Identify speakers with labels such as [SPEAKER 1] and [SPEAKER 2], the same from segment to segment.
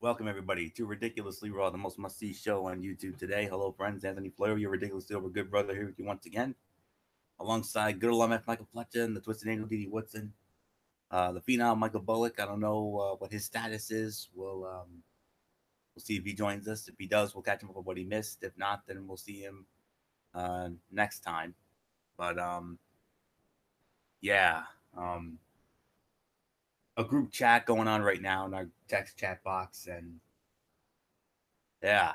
[SPEAKER 1] Welcome, everybody, to Ridiculously Raw, the most must-see show on YouTube today. Hello, friends. Anthony Fleury, your ridiculously over good brother, here with you once again, alongside good old MF Michael Fletcher and the Twisted Angel Didi Woodson. The phenom Michael Bullock. I don't know what his status is. We'll see if he joins us. If he does, we'll catch him up on what he missed. If not, then we'll see him next time. But yeah, um, a group chat going on right now in our text chat box, and yeah,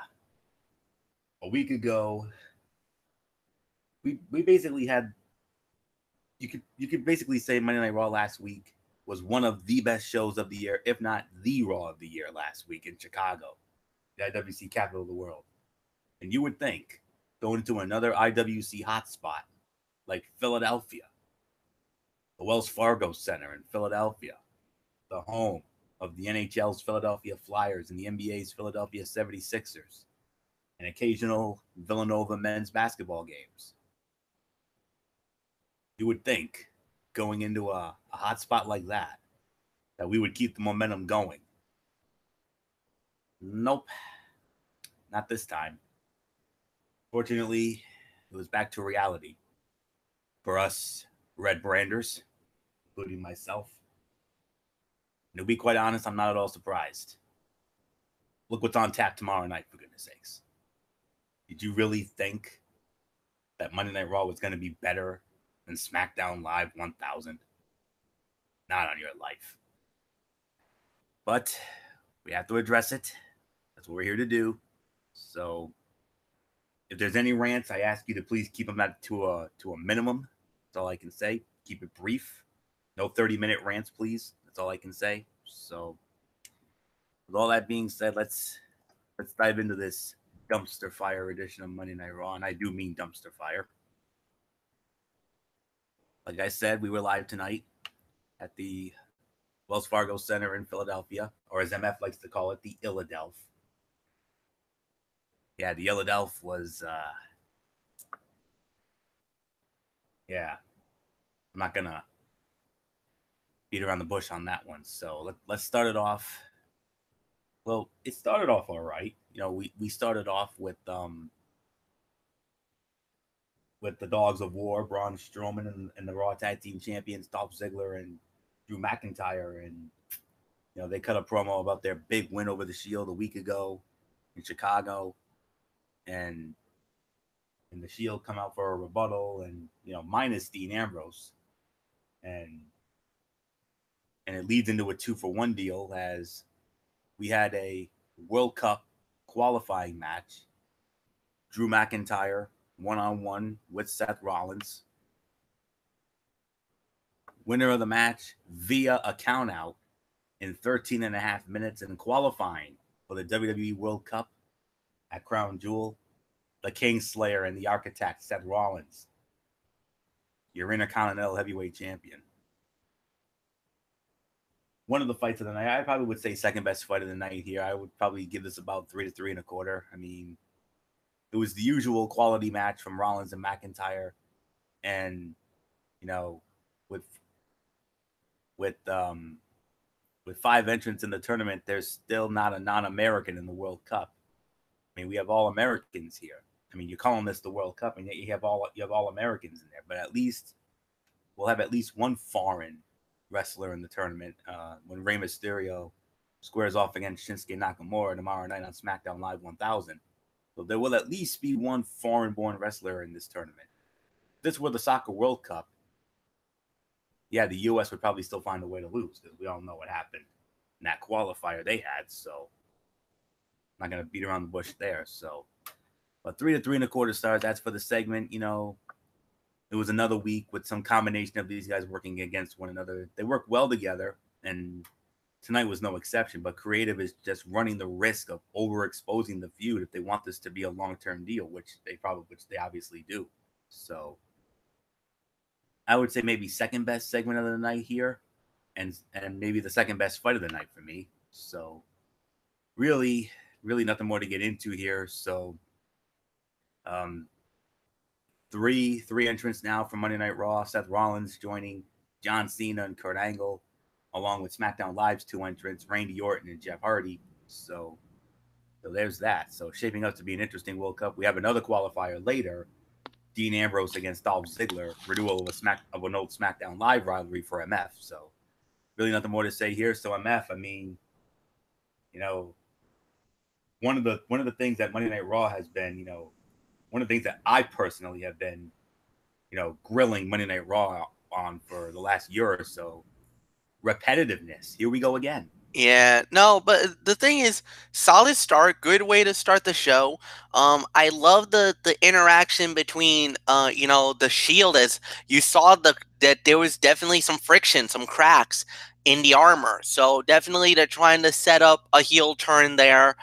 [SPEAKER 1] a week ago we basically had you could basically say Monday Night Raw last week was one of the best shows of the year, if not the Raw of the year last week in Chicago, the IWC capital of the world. And you would think going into another IWC hotspot like Philadelphia, the Wells Fargo Center in Philadelphia, the home of the NHL's Philadelphia Flyers and the NBA's Philadelphia 76ers, and occasional Villanova men's basketball games. You would think going into a hot spot like that we would keep the momentum going. Nope, not this time. Fortunately, it was back to reality for us Red Branders, including myself. And to be quite honest, I'm not at all surprised. Look what's on tap tomorrow night, for goodness sakes. Did you really think that Monday Night Raw was going to be better than SmackDown Live 1000? Not on your life. But we have to address it. That's what we're here to do. So if there's any rants, I ask you to please keep them to a minimum. That's all I can say. Keep it brief. No 30-minute rants, please. That's all I can say. So with all that being said, let's dive into this dumpster fire edition of Monday Night Raw, and I do mean dumpster fire. Like I said, we were live tonight at the Wells Fargo Center in Philadelphia, or as MF likes to call it, the Illadelph. Yeah, the Illadelph was, yeah, I'm not going to beat around the bush on that one. So let's start it off. Well, it started off all right. You know, we started off with the Dogs of War, Braun Strowman and the Raw Tag Team Champions, Dolph Ziggler and Drew McIntyre. And, you know, they cut a promo about their big win over the Shield a week ago in Chicago. And the Shield come out for a rebuttal, and, you know, minus Dean Ambrose. And it leads into a 2-for-1 deal, as we had a World Cup qualifying match. Drew McIntyre one-on-one with Seth Rollins. Winner of the match via a countout in 13 and a half minutes, and qualifying for the WWE World Cup at Crown Jewel, the Kingslayer and the Architect, Seth Rollins, your Intercontinental Heavyweight Champion. One of the fights of the night, I probably would say second best fight of the night here. I would probably give this about 3 to 3.25. I mean, it was the usual quality match from Rollins and McIntyre, and, you know, with 5 entrants in the tournament, there's still not a non-American in the World Cup. I mean, we have all Americans here. I mean, you're calling this the World Cup, and yet you have all Americans in there. But at least we'll have at least one foreign wrestler in the tournament when Rey Mysterio squares off against Shinsuke Nakamura tomorrow night on SmackDown Live 1000. So there will at least be one foreign-born wrestler in this tournament. If this were the Soccer World Cup, yeah, the U.S. would probably still find a way to lose, because we all know what happened in that qualifier they had. So I'm not going to beat around the bush there. So, but 3 to 3.25 stars. That's for the segment. You know, it was another week with some combination of these guys working against one another. They work well together, and tonight was no exception. But creative is just running the risk of overexposing the feud if they want this to be a long-term deal, which they obviously do. So I would say maybe second best segment of the night here, and maybe the second best fight of the night for me. So really nothing more to get into here. So three entrants now for Monday Night Raw. Seth Rollins joining John Cena and Kurt Angle, along with SmackDown Live's 2 entrants, Randy Orton and Jeff Hardy. So there's that. So shaping up to be an interesting World Cup. We have another qualifier later. Dean Ambrose against Dolph Ziggler, renewal of an old SmackDown Live rivalry for MF. So really nothing more to say here. So MF, I mean, one of the things that Monday Night Raw has been, one of the things that I personally have been, grilling Monday Night Raw on for the last year or so, repetitiveness. Here we go again.
[SPEAKER 2] Yeah, no, but the thing is, solid start, good way to start the show. I love the interaction between the Shield, as you saw that there was definitely some friction, some cracks in the armor. So definitely they're trying to set up a heel turn there.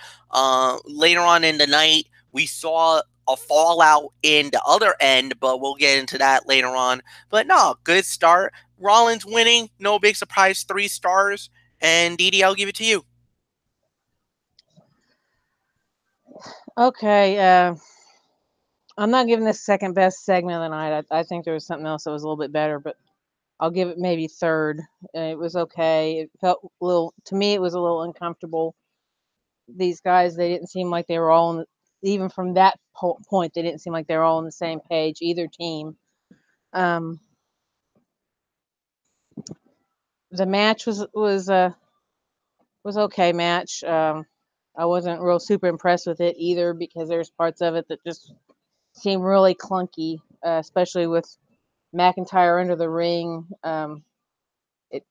[SPEAKER 2] Later on in the night, we saw a fallout in the other end, but we'll get into that later on. But no, good start. Rollins winning, no big surprise, 3 stars. And Didi, I'll give it to you.
[SPEAKER 3] Okay, I'm not giving this second best segment of the night. I think there was something else that was a little bit better, but I'll give it maybe third. It was okay. It felt a little, to me, it was a little uncomfortable. These guys, they didn't seem like they were all, even from that point, they didn't seem like they were all on the same page, either team. The match was okay match. I wasn't real super impressed with it either, because there's parts of it that just seem really clunky, especially with McIntyre under the ring. It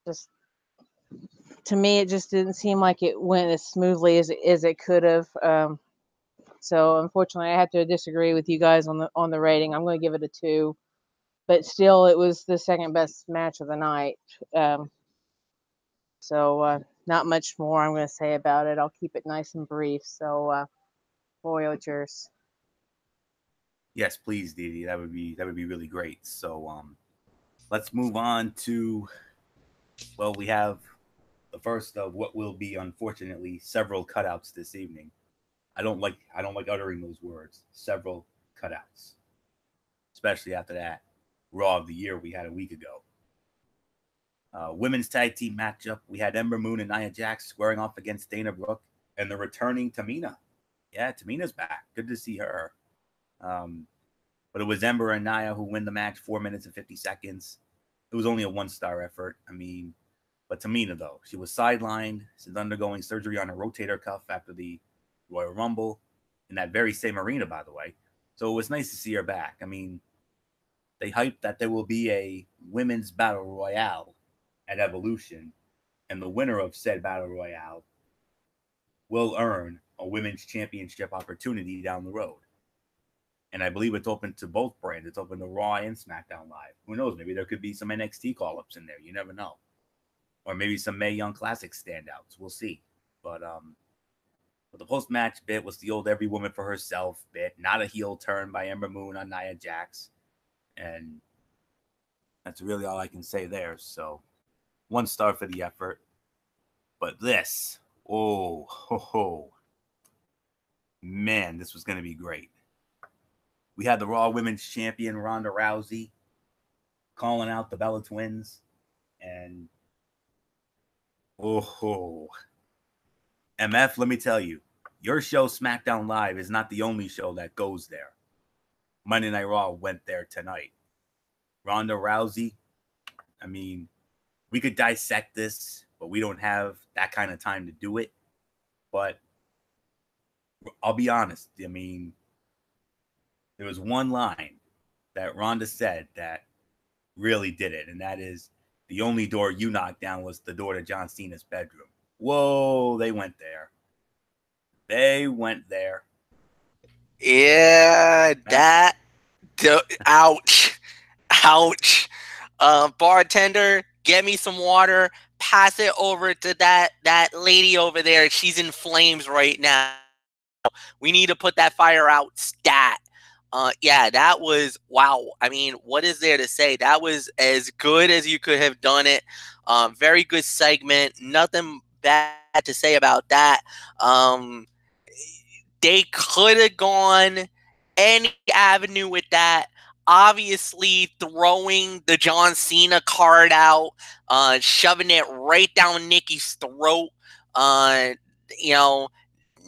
[SPEAKER 3] just, to me, it just didn't seem like it went as smoothly as it could have. So unfortunately, I have to disagree with you guys on the rating. I'm going to give it a 2, but still, it was the second best match of the night. So not much more I'm going to say about it. I'll keep it nice and brief. So, Roy, it's yours.
[SPEAKER 1] Yes, please, Didi. That would be really great. So let's move on to, well, we have the first of what will be, unfortunately, several cutouts this evening. I don't like uttering those words. Several cutouts, especially after that Raw of the Year we had a week ago. Women's tag team matchup. We had Ember Moon and Nia Jax squaring off against Dana Brooke and the returning Tamina. Yeah, Tamina's back. Good to see her. But it was Ember and Nia who win the match, 4 minutes and 50 seconds. It was only a 1-star effort. I mean, but Tamina, though, she was sidelined. She's undergoing surgery on a rotator cuff after the Royal Rumble in that very same arena, by the way. So it was nice to see her back. I mean, they hyped that there will be a women's battle royale at Evolution, and the winner of said battle royale will earn a women's championship opportunity down the road. And I believe it's open to both brands. It's open to Raw and SmackDown Live. Who knows? Maybe there could be some NXT call-ups in there. You never know. Or maybe some Mae Young Classic standouts. We'll see. But the post-match bit was the old every woman for herself bit. Not a heel turn by Ember Moon on Nia Jax. And that's really all I can say there. So 1 star for the effort. But this, man, this was going to be great. We had the Raw Women's Champion Ronda Rousey calling out the Bella Twins, and MF, let me tell you, your show SmackDown Live is not the only show that goes there. Monday Night Raw went there tonight. Ronda Rousey, I mean, we could dissect this, but we don't have that kind of time to do it. But I'll be honest, I mean, there was one line that Ronda said that really did it, and that is, the only door you knocked down was the door to John Cena's bedroom. Whoa, they went there. They went there.
[SPEAKER 2] Yeah, that. Ouch. Ouch. Bartender, get me some water. Pass it over to that lady over there. She's in flames right now. We need to put that fire out stat. Yeah, that was, wow. I mean, what is there to say? That was as good as you could have done it. Very good segment. Nothing bad to say about that. They could have gone any avenue with that. Obviously, throwing the John Cena card out, shoving it right down Nikki's throat. You know,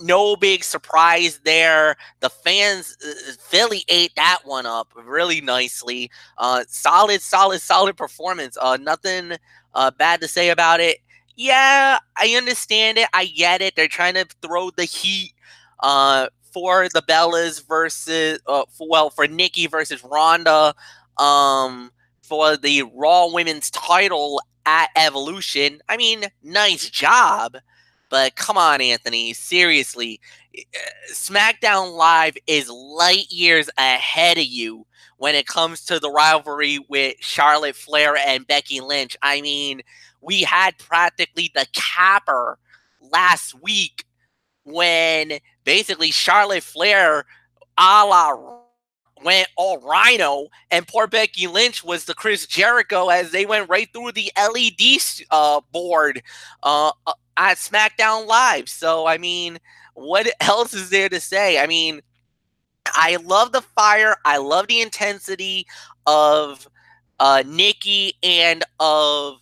[SPEAKER 2] no big surprise there. The fans, Philly ate that one up really nicely. Solid performance. Nothing bad to say about it. Yeah, I understand it. I get it. They're trying to throw the heat for the Bellas versus, for Nikki versus Ronda, for the Raw Women's title at Evolution. I mean, nice job. But come on, Anthony, seriously. SmackDown Live is light years ahead of you when it comes to the rivalry with Charlotte Flair and Becky Lynch. I mean, we had practically the capper last week when basically Charlotte Flair a la went all Rhino, and poor Becky Lynch was the Chris Jericho as they went right through the LED board at SmackDown Live. So, I mean, what else is there to say? I mean, I love the fire. I love the intensity of Nikki and of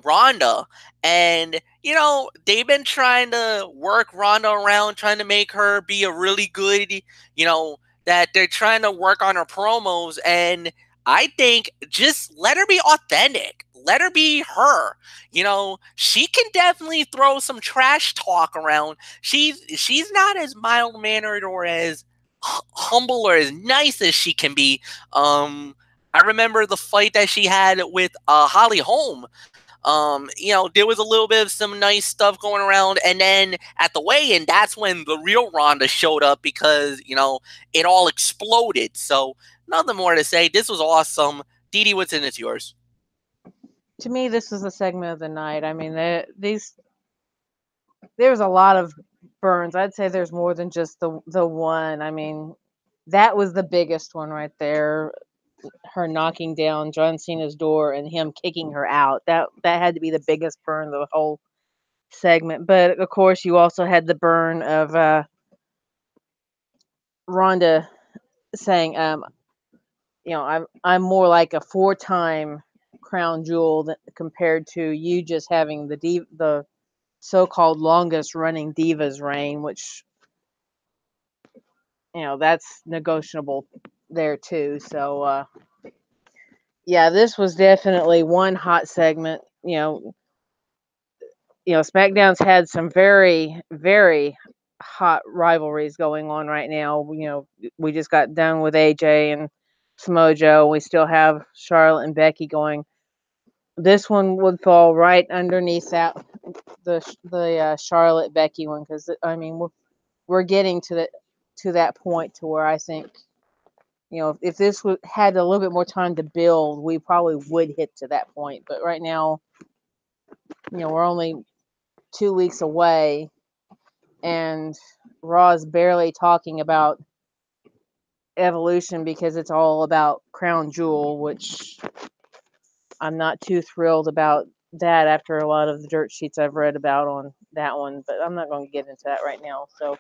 [SPEAKER 2] Ronda. And, you know, they've been trying to work Ronda around, trying to make her be a really good, you know, that they're trying to work on her promos. And I think just let her be authentic. Let her be her. You know, she can definitely throw some trash talk around. She's not as mild-mannered or as humble or as nice as she can be. I remember the fight that she had with Holly Holm. You know, there was a little bit of some nice stuff going around, and then at the weigh-in, that's when the real Ronda showed up because, you know, it all exploded. So nothing more to say. This was awesome. Didi, what's in it's yours?
[SPEAKER 3] To me, this was the segment of the night. I mean, there's a lot of burns. I'd say there's more than just the one. I mean, that was the biggest one right there. Her knocking down John Cena's door and him kicking her out. That had to be the biggest burn of the whole segment. But of course, you also had the burn of Ronda saying, you know, I'm more like a 4-time crown jewel compared to you just having the so-called longest running Divas reign, which, you know, that's negotiable there too. So yeah, this was definitely one hot segment. SmackDown's had some very, very hot rivalries going on right now. We just got done with AJ and Samoa Joe. We still have Charlotte and Becky going. This one would fall right underneath the Charlotte Becky one, because I mean we're getting to that point to where I think, if this had a little bit more time to build, we probably would hit to that point. But right now, we're only 2 weeks away, and Raw's barely talking about Evolution because it's all about Crown Jewel, which I'm not too thrilled about that after a lot of the dirt sheets I've read about on that one, but I'm not going to get into that right now. So,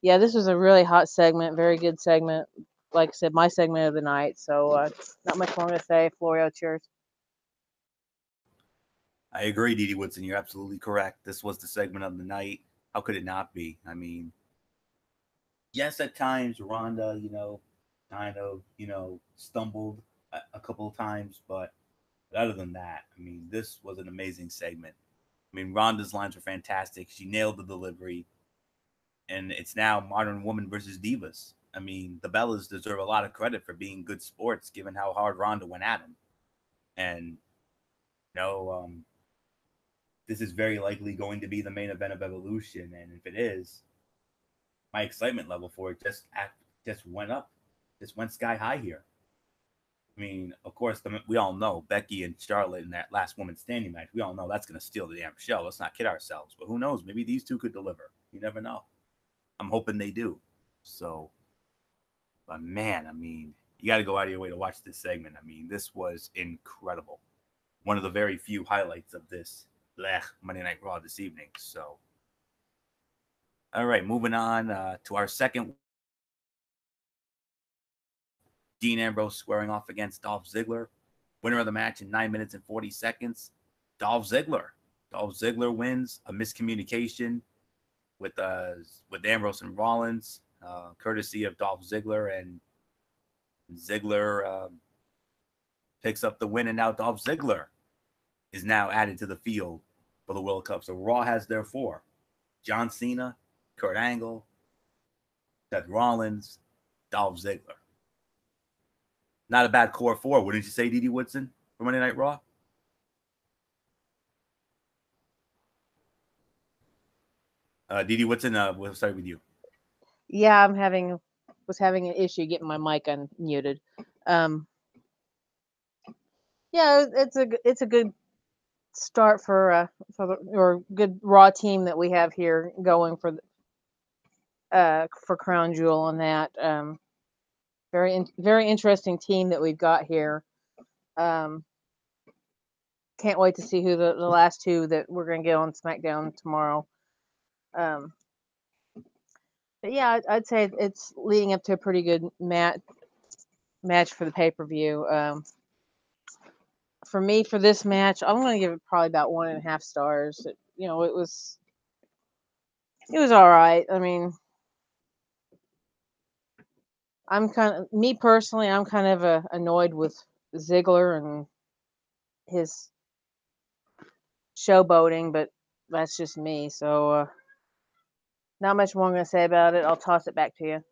[SPEAKER 3] yeah, this was a really hot segment, very good segment. Like I said, my segment of the night. So, not much more to say. Florio, cheers.
[SPEAKER 1] I agree, Didi Woodson. You're absolutely correct. This was the segment of the night. How could it not be? I mean, yes, at times Ronda, kind of, stumbled a couple of times, but other than that, I mean, this was an amazing segment. I mean, Ronda's lines were fantastic. She nailed the delivery, and it's now Modern Woman versus Divas. I mean, the Bellas deserve a lot of credit for being good sports, given how hard Ronda went at them. And this is very likely going to be the main event of Evolution, and if it is, my excitement level for it just went up, just went sky high here. I mean, of course, we all know Becky and Charlotte in that last woman standing match. We all know that's going to steal the damn show. Let's not kid ourselves. But who knows? Maybe these two could deliver. You never know. I'm hoping they do. So, but man, I mean, you got to go out of your way to watch this segment. I mean, this was incredible. One of the very few highlights of this Monday Night Raw this evening. So, all right, moving on to our second. Dean Ambrose squaring off against Dolph Ziggler. Winner of the match in 9 minutes and 40 seconds, Dolph Ziggler. Dolph Ziggler wins. A miscommunication with Ambrose and Rollins, courtesy of Dolph Ziggler, and Ziggler picks up the win, and now Dolph Ziggler is now added to the field for the World Cup. So Raw has their 4: John Cena, Kurt Angle, Seth Rollins, Dolph Ziggler. Not a bad core 4, wouldn't you say, D.D. Woodson, for Monday Night Raw? D.D. Woodson, we'll start with you.
[SPEAKER 3] Yeah, was having an issue getting my mic unmuted. Yeah, it's a good start for or good Raw team that we have here going for Crown Jewel and that. Very interesting team that we've got here. Can't wait to see who the last 2 that we're going to get on SmackDown tomorrow. But yeah, I'd say it's leading up to a pretty good match for the pay-per-view. For me, for this match, I'm going to give it probably about 1.5 stars. It was all right. I mean, I'm kind of annoyed with Ziggler and his showboating, but that's just me. So, not much more I'm going to say about it. I'll toss it back to you.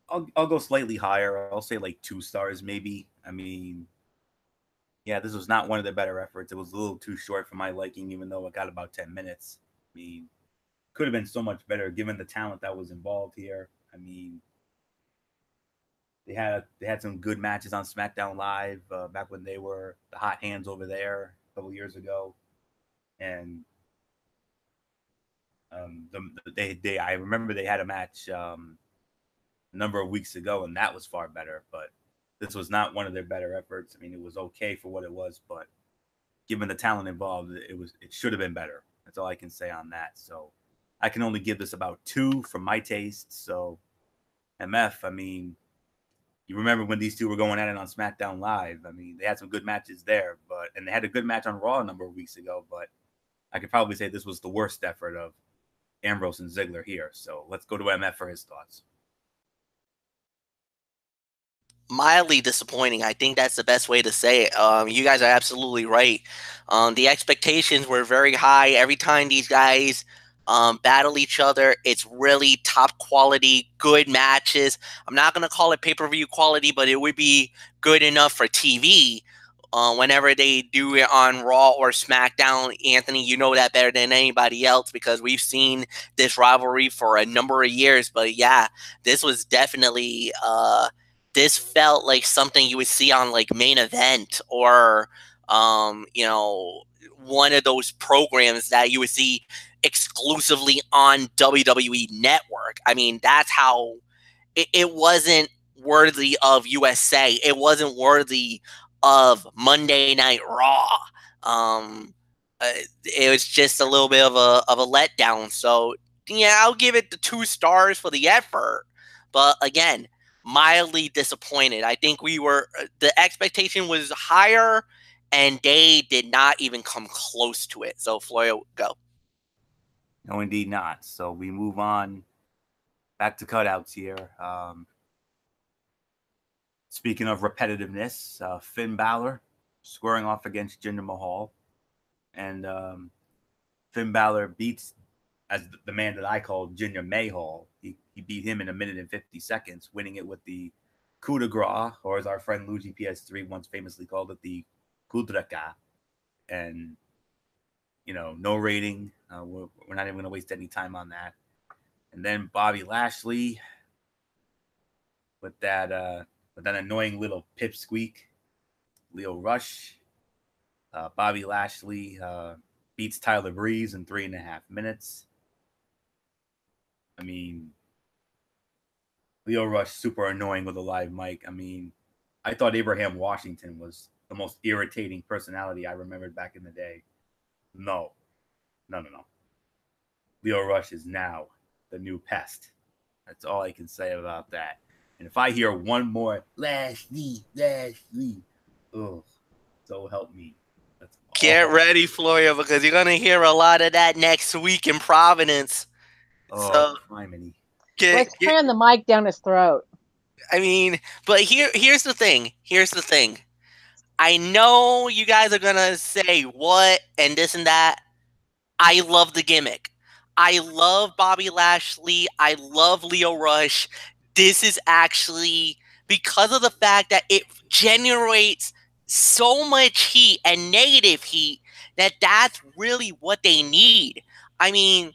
[SPEAKER 1] I'll go slightly higher. I'll say like 2 stars, maybe. I mean, yeah, this was not one of the better efforts. It was a little too short for my liking, even though it got about 10 minutes. I mean, could have been so much better given the talent that was involved here. I mean, they had some good matches on SmackDown Live back when they were the hot hands over there a couple years ago, and I remember they had a match a number of weeks ago, and that was far better. But this was not one of their better efforts. I mean, it was okay for what it was, but given the talent involved, it should have been better. That's all I can say on that. So I can only give this about 2 for my taste. So MF, I mean, you remember when these 2 were going at it on SmackDown Live? I mean, they had some good matches there, and they had a good match on Raw a number of weeks ago. But I could probably say this was the worst effort of Ambrose and Ziggler here. So let's go to MF for his thoughts.
[SPEAKER 2] Mildly disappointing. I think that's the best way to say it. You guys are absolutely right. The expectations were very high. Every time these guys battle each other, it's really top quality, good matches. I'm not going to call it pay-per-view quality, but it would be good enough for TV whenever they do it on Raw or SmackDown. Anthony, you know that better than anybody else because we've seen this rivalry for a number of years. But yeah, this was definitely this felt like something you would see on like Main Event or one of those programs that you would see exclusively on WWE Network. I mean, that's how it wasn't worthy of USA. It wasn't worthy of Monday Night Raw. It was just a little bit of a letdown. So yeah, I'll give it the 2 stars for the effort. But again, mildly disappointed. I think the expectation was higher and they did not even come close to it. So Florio, go.
[SPEAKER 1] No, indeed not. So we move on back to cutouts here. Speaking of repetitiveness, Finn Balor squaring off against Jinder Mahal. And Finn Balor beats, as the man that I call Jinder Mahal, he beat him in 1 minute and 50 seconds, winning it with the coup de grace, or as our friend Luigi PS3 once famously called it, the coup de grace. And, no rating. We're not even going to waste any time on that. And then Bobby Lashley with that annoying little pipsqueak, Lio Rush. Bobby Lashley beats Tyler Breeze in 3.5 minutes. I mean, Lio Rush super annoying with a live mic. I mean, I thought Abraham Washington was the most irritating personality I remembered back in the day. No. Lio Rush is now the new pest. That's all I can say about that. And if I hear one more Lashley, oh, so help me.
[SPEAKER 2] Get ready, Florio, because you're gonna hear a lot of that next week in Providence.
[SPEAKER 1] Oh, criminy.
[SPEAKER 3] Let's cram the mic down his throat.
[SPEAKER 2] I mean, but here's the thing. Here's the thing. I know you guys are gonna say what and this and that. I love the gimmick. I love Bobby Lashley. I love Lio Rush. This is actually because of the fact that it generates so much heat and negative heat that's really what they need. I mean,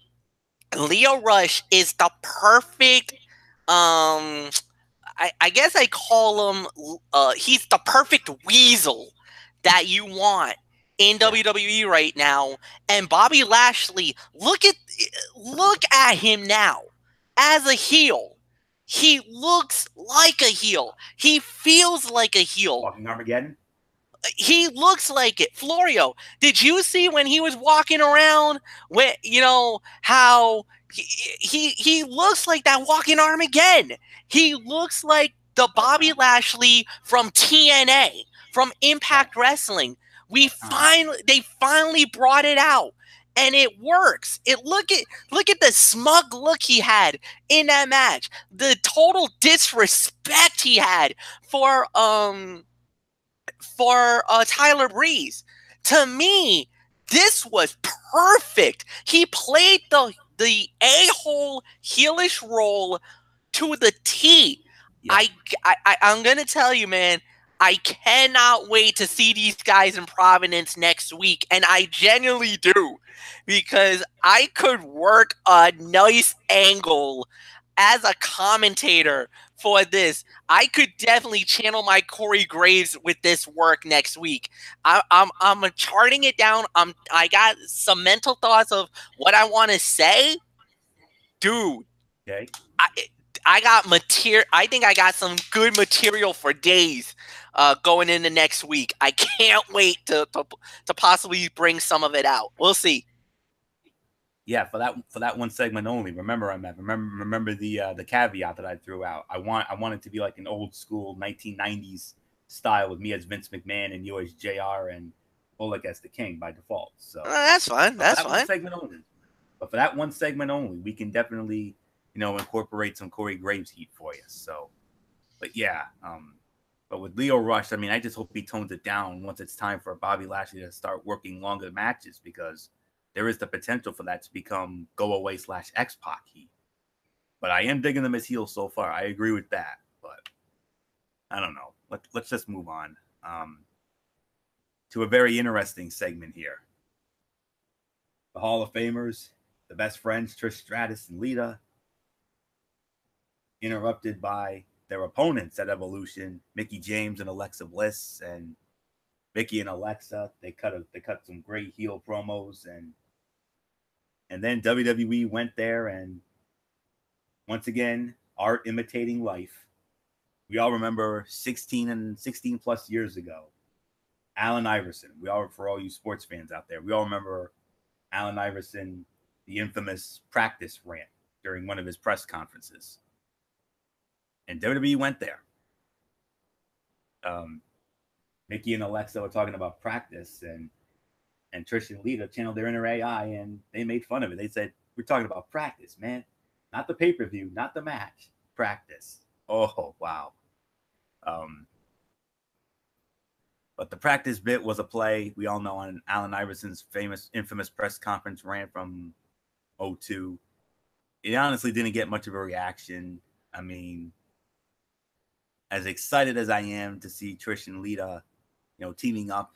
[SPEAKER 2] Lio Rush is the perfect I guess I call him he's the perfect weasel that you want in WWE right now. And Bobby Lashley, look at him now as a heel. He looks like a heel. He feels like a heel.
[SPEAKER 1] Walking Armageddon?
[SPEAKER 2] He looks like it. Florio, did you see when he was walking around when how he looks like that walking Armageddon? He looks like the Bobby Lashley from TNA, from Impact Wrestling. They finally brought it out, and it works. Look at the smug look he had in that match. The total disrespect he had for Tyler Breeze. To me, this was perfect. He played the a-hole heelish role to the T. Yeah. I'm gonna tell you, man, I cannot wait to see these guys in Providence next week, and I genuinely do, because I could work a nice angle as a commentator for this. I could definitely channel my Corey Graves with this work next week. I'm charting it down. I got some mental thoughts of what I want to say, dude.
[SPEAKER 1] Okay.
[SPEAKER 2] I got material. I think I got some good material for days going into next week. I can't wait to possibly bring some of it out. We'll see.
[SPEAKER 1] Yeah, for that one segment only. Remember the caveat that I threw out. I want it to be like an old school 1990s style with me as Vince McMahon and you as JR and Bullock as the King by default. So
[SPEAKER 2] that's fine. That's fine.
[SPEAKER 1] Segment only. But for that one segment only, we can definitely incorporate some Corey Graves heat for you. So, but yeah, but with Lio Rush, I mean, I just hope he tones it down once it's time for Bobby Lashley to start working longer matches, because there is the potential for that to become go away / X-Pac heat. But I am digging them as heels so far. I agree with that, but I don't know. Let's just move on to a very interesting segment here. The Hall of Famers, the best friends, Trish Stratus and Lita, interrupted by their opponents at Evolution, Mickie James and Alexa Bliss. And Mickie and Alexa, they cut some great heel promos, and then WWE went there, and once again, art imitating life. We all remember 16 plus years ago, Allen Iverson. For all you sports fans out there, we all remember Allen Iverson, the infamous practice rant during one of his press conferences. And WWE went there. Mickie and Alexa were talking about practice, and Trish and Lita channeled their inner AI, and they made fun of it. They said, "We're talking about practice, man. Not the pay-per-view, not the match. Practice." Oh, wow. But the practice bit was a play we all know on Allen Iverson's infamous press conference rant from 2002. It honestly didn't get much of a reaction. I mean, as excited as I am to see Trish and Lita, teaming up,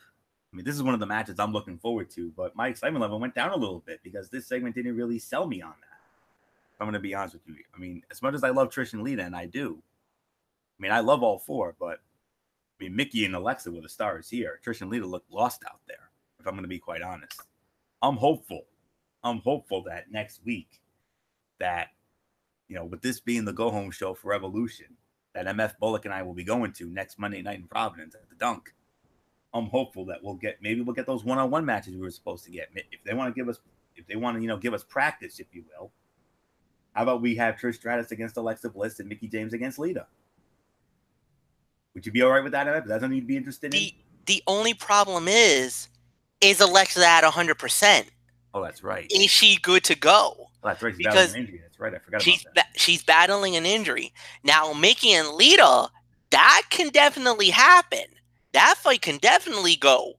[SPEAKER 1] I mean, this is one of the matches I'm looking forward to, but my excitement level went down a little bit because this segment didn't really sell me on that. I'm going to be honest with you. I mean, as much as I love Trish and Lita, and I do, I mean, I love all four, but I mean, Mickie and Alexa were the stars here. Trish and Lita look lost out there, if I'm going to be quite honest. I'm hopeful that next week that, with this being the go-home show for Evolution, that MF Bullock and I will be going to next Monday night in Providence at the Dunk. I'm hopeful that we'll get those one-on-one matches we were supposed to get. If they want to give us practice, if you will, how about we have Trish Stratus against Alexa Bliss and Mickie James against Lita? Would you be all right with that, MF? That's something you'd be interested in?
[SPEAKER 2] The only problem is is Alexa at 100%?
[SPEAKER 1] Oh, that's right.
[SPEAKER 2] Is she good to go?
[SPEAKER 1] Oh, that's right. She's
[SPEAKER 2] Because
[SPEAKER 1] battling an injury. That's right. I forgot about that.
[SPEAKER 2] she's battling an injury. Now, Mickey and Lita, that can definitely happen. That fight can definitely go.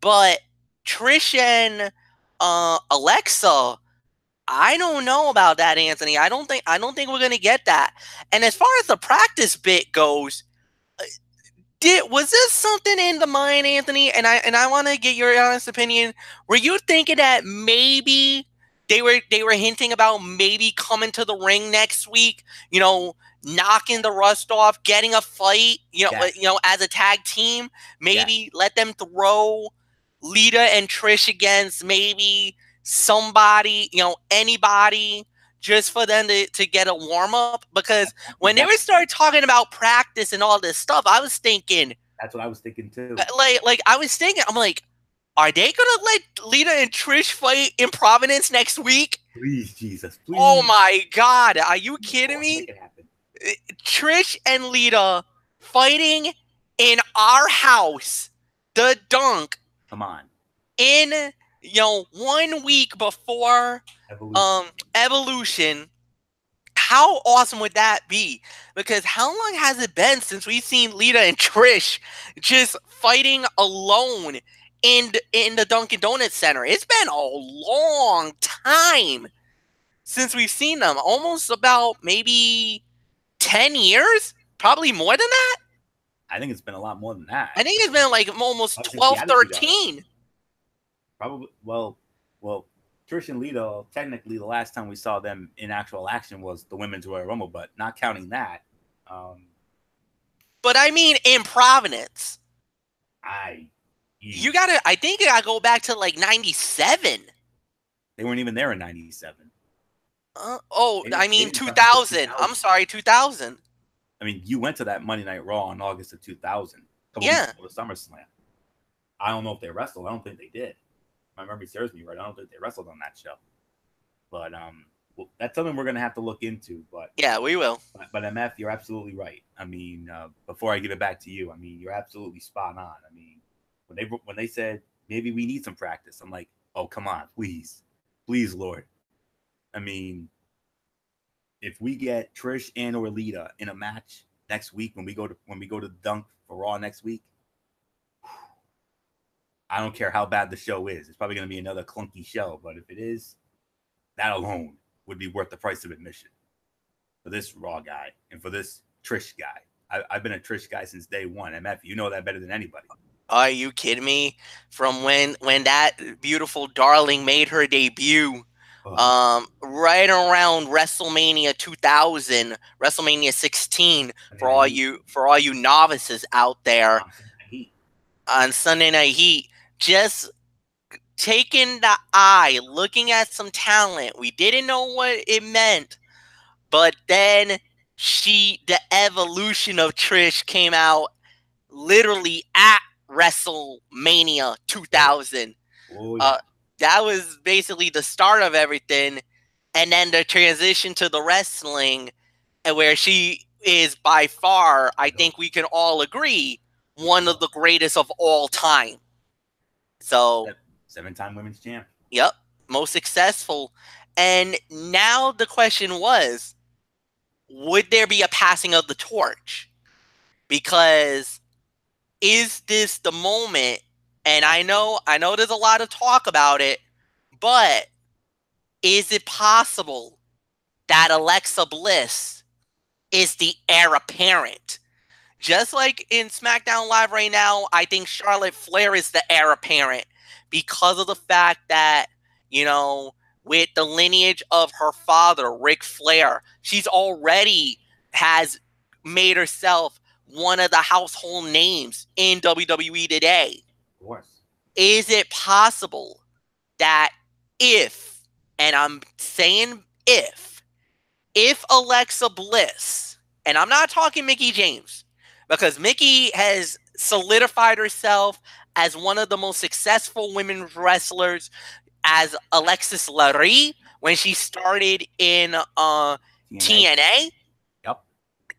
[SPEAKER 2] But Trish and Alexa, I don't know about that, Anthony. I don't think we're gonna get that. And as far as the practice bit goes, was this something in the mind, Anthony? And I want to get your honest opinion. Were you thinking that maybe they were hinting about maybe coming to the ring next week? You know, knocking the rust off, getting a fight. As a tag team, maybe let them throw Lita and Trish against maybe somebody, anybody, just for them to get a warm-up. Because when they were started talking about practice and all this stuff, I was thinking...
[SPEAKER 1] That's what I was thinking, too.
[SPEAKER 2] Like I was thinking, I'm like, are they going to let Lita and Trish fight in Providence next week?
[SPEAKER 1] Please, Jesus, please.
[SPEAKER 2] Oh, my God. Are you kidding me?
[SPEAKER 1] Make it happen.
[SPEAKER 2] Trish and Lita fighting in our house, the Dunk.
[SPEAKER 1] Come on.
[SPEAKER 2] In... 1 week before Evolution, how awesome would that be? Because how long has it been since we've seen Lita and Trish just fighting alone in the Dunkin' Donuts Center? It's been a long time since we've seen them. Almost about maybe 10 years? Probably more than that?
[SPEAKER 1] I think it's been a lot more than that.
[SPEAKER 2] I think it's been like almost 12, 13.
[SPEAKER 1] Probably, well, Trish and Lita, technically the last time we saw them in actual action was the Women's Royal Rumble, but not counting that.
[SPEAKER 2] But I mean, in Providence. I think you gotta go back to like 97.
[SPEAKER 1] They weren't even there in 97.
[SPEAKER 2] 2000. I'm sorry, 2000.
[SPEAKER 1] I mean, you went to that Monday Night Raw in August of 2000.
[SPEAKER 2] Yeah.
[SPEAKER 1] Weeks before the SummerSlam. I don't know if they wrestled. I don't think they did. My memory serves me right. I don't think they wrestled on that show. But that's something we're gonna have to look into. But
[SPEAKER 2] yeah, we will.
[SPEAKER 1] But MF, you're absolutely right. I mean, before I give it back to you, I mean, you're absolutely spot on. I mean, when they said maybe we need some practice, I'm like, oh come on, please, Lord. I mean, if we get Trish and or Lita in a match next week when we go to Dunk for Raw next week. I don't care how bad the show is. It's probably going to be another clunky show. But if it is, that alone would be worth the price of admission for this Raw guy and for this Trish guy. I've been a Trish guy since day one. MF, you know that better than anybody.
[SPEAKER 2] Are you kidding me? From when that beautiful darling made her debut, right around WrestleMania 2000, WrestleMania 16, for all you novices out there, on Sunday Night Heat. Just taking the eye, looking at some talent. We didn't know what it meant. But then the evolution of Trish came out literally at WrestleMania 2000.
[SPEAKER 1] Oh, yeah.
[SPEAKER 2] That was basically the start of everything. And then the transition to the wrestling, where she is by far, I think we can all agree, one of the greatest of all time. So
[SPEAKER 1] 7-time women's champ.
[SPEAKER 2] Yep, most successful. And now the question was, would there be a passing of the torch? Because is this the moment? And I know there's a lot of talk about it, but is it possible that Alexa Bliss is the heir apparent? Just like in SmackDown Live right now, I think Charlotte Flair is the heir apparent because of the fact that, with the lineage of her father, Ric Flair, she's already has made herself one of the household names in WWE today.
[SPEAKER 1] Of course.
[SPEAKER 2] Is it possible that if, and I'm saying if Alexa Bliss, and I'm not talking Mickie James, because Mickie has solidified herself as one of the most successful women's wrestlers, as Alexis Laree when she started in TNA.
[SPEAKER 1] Yep.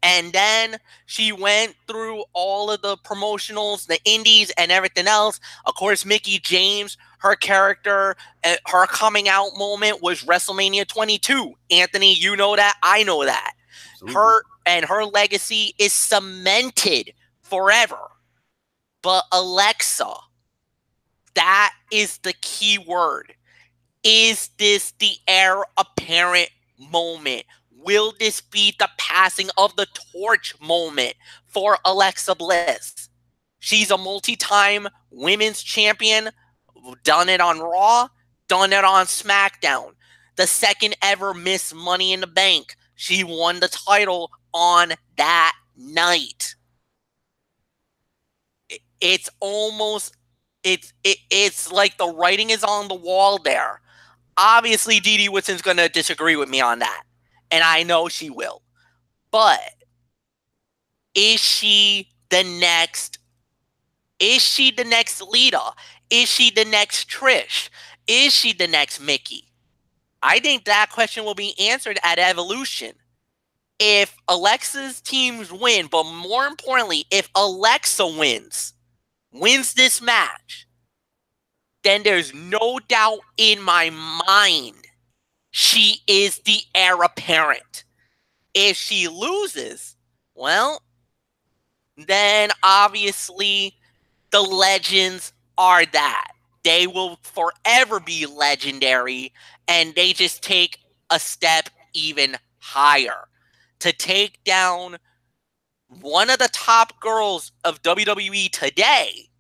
[SPEAKER 2] And then she went through all of the promotionals, the indies, and everything else. Of course, Mickie James, her character, her coming out moment was WrestleMania 22. Anthony, you know that. I know that.
[SPEAKER 1] Absolutely.
[SPEAKER 2] Her legacy is cemented forever. But Alexa, that is the key word. Is this the heir apparent moment? Will this be the passing of the torch moment for Alexa Bliss? She's a multi-time women's champion, done it on Raw, done it on SmackDown. The second ever Miss Money in the Bank. She won the title on that night. It's almost, it's like the writing is on the wall there. Obviously, Dee Dee Whitson's going to disagree with me on that. And I know she will. But is she the next? Is she the next Lita? Is she the next Trish? Is she the next Mickie? I think that question will be answered at Evolution. If Alexa's teams win, but more importantly, if Alexa wins this match, then there's no doubt in my mind she is the heir apparent. If she loses, well, then obviously the legends are that. They will forever be legendary, and they just take a step even higher to take down one of the top girls of WWE today.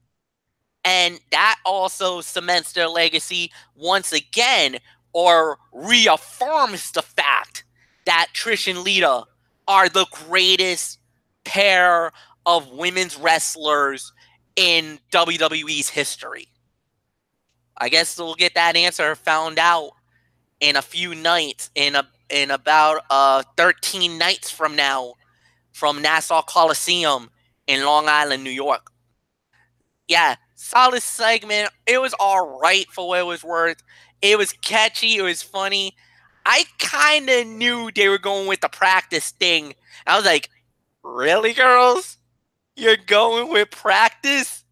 [SPEAKER 2] And that also cements their legacy once again, or reaffirms the fact that Trish and Lita are the greatest pair of women's wrestlers in WWE's history. I guess we'll get that answer found out in a few nights, in about 13 nights from now, from Nassau Coliseum in Long Island, New York. Yeah, solid segment. It was all right for what it was worth. It was catchy. It was funny. I kind of knew they were going with the practice thing. I was like, really, girls? You're going with practice?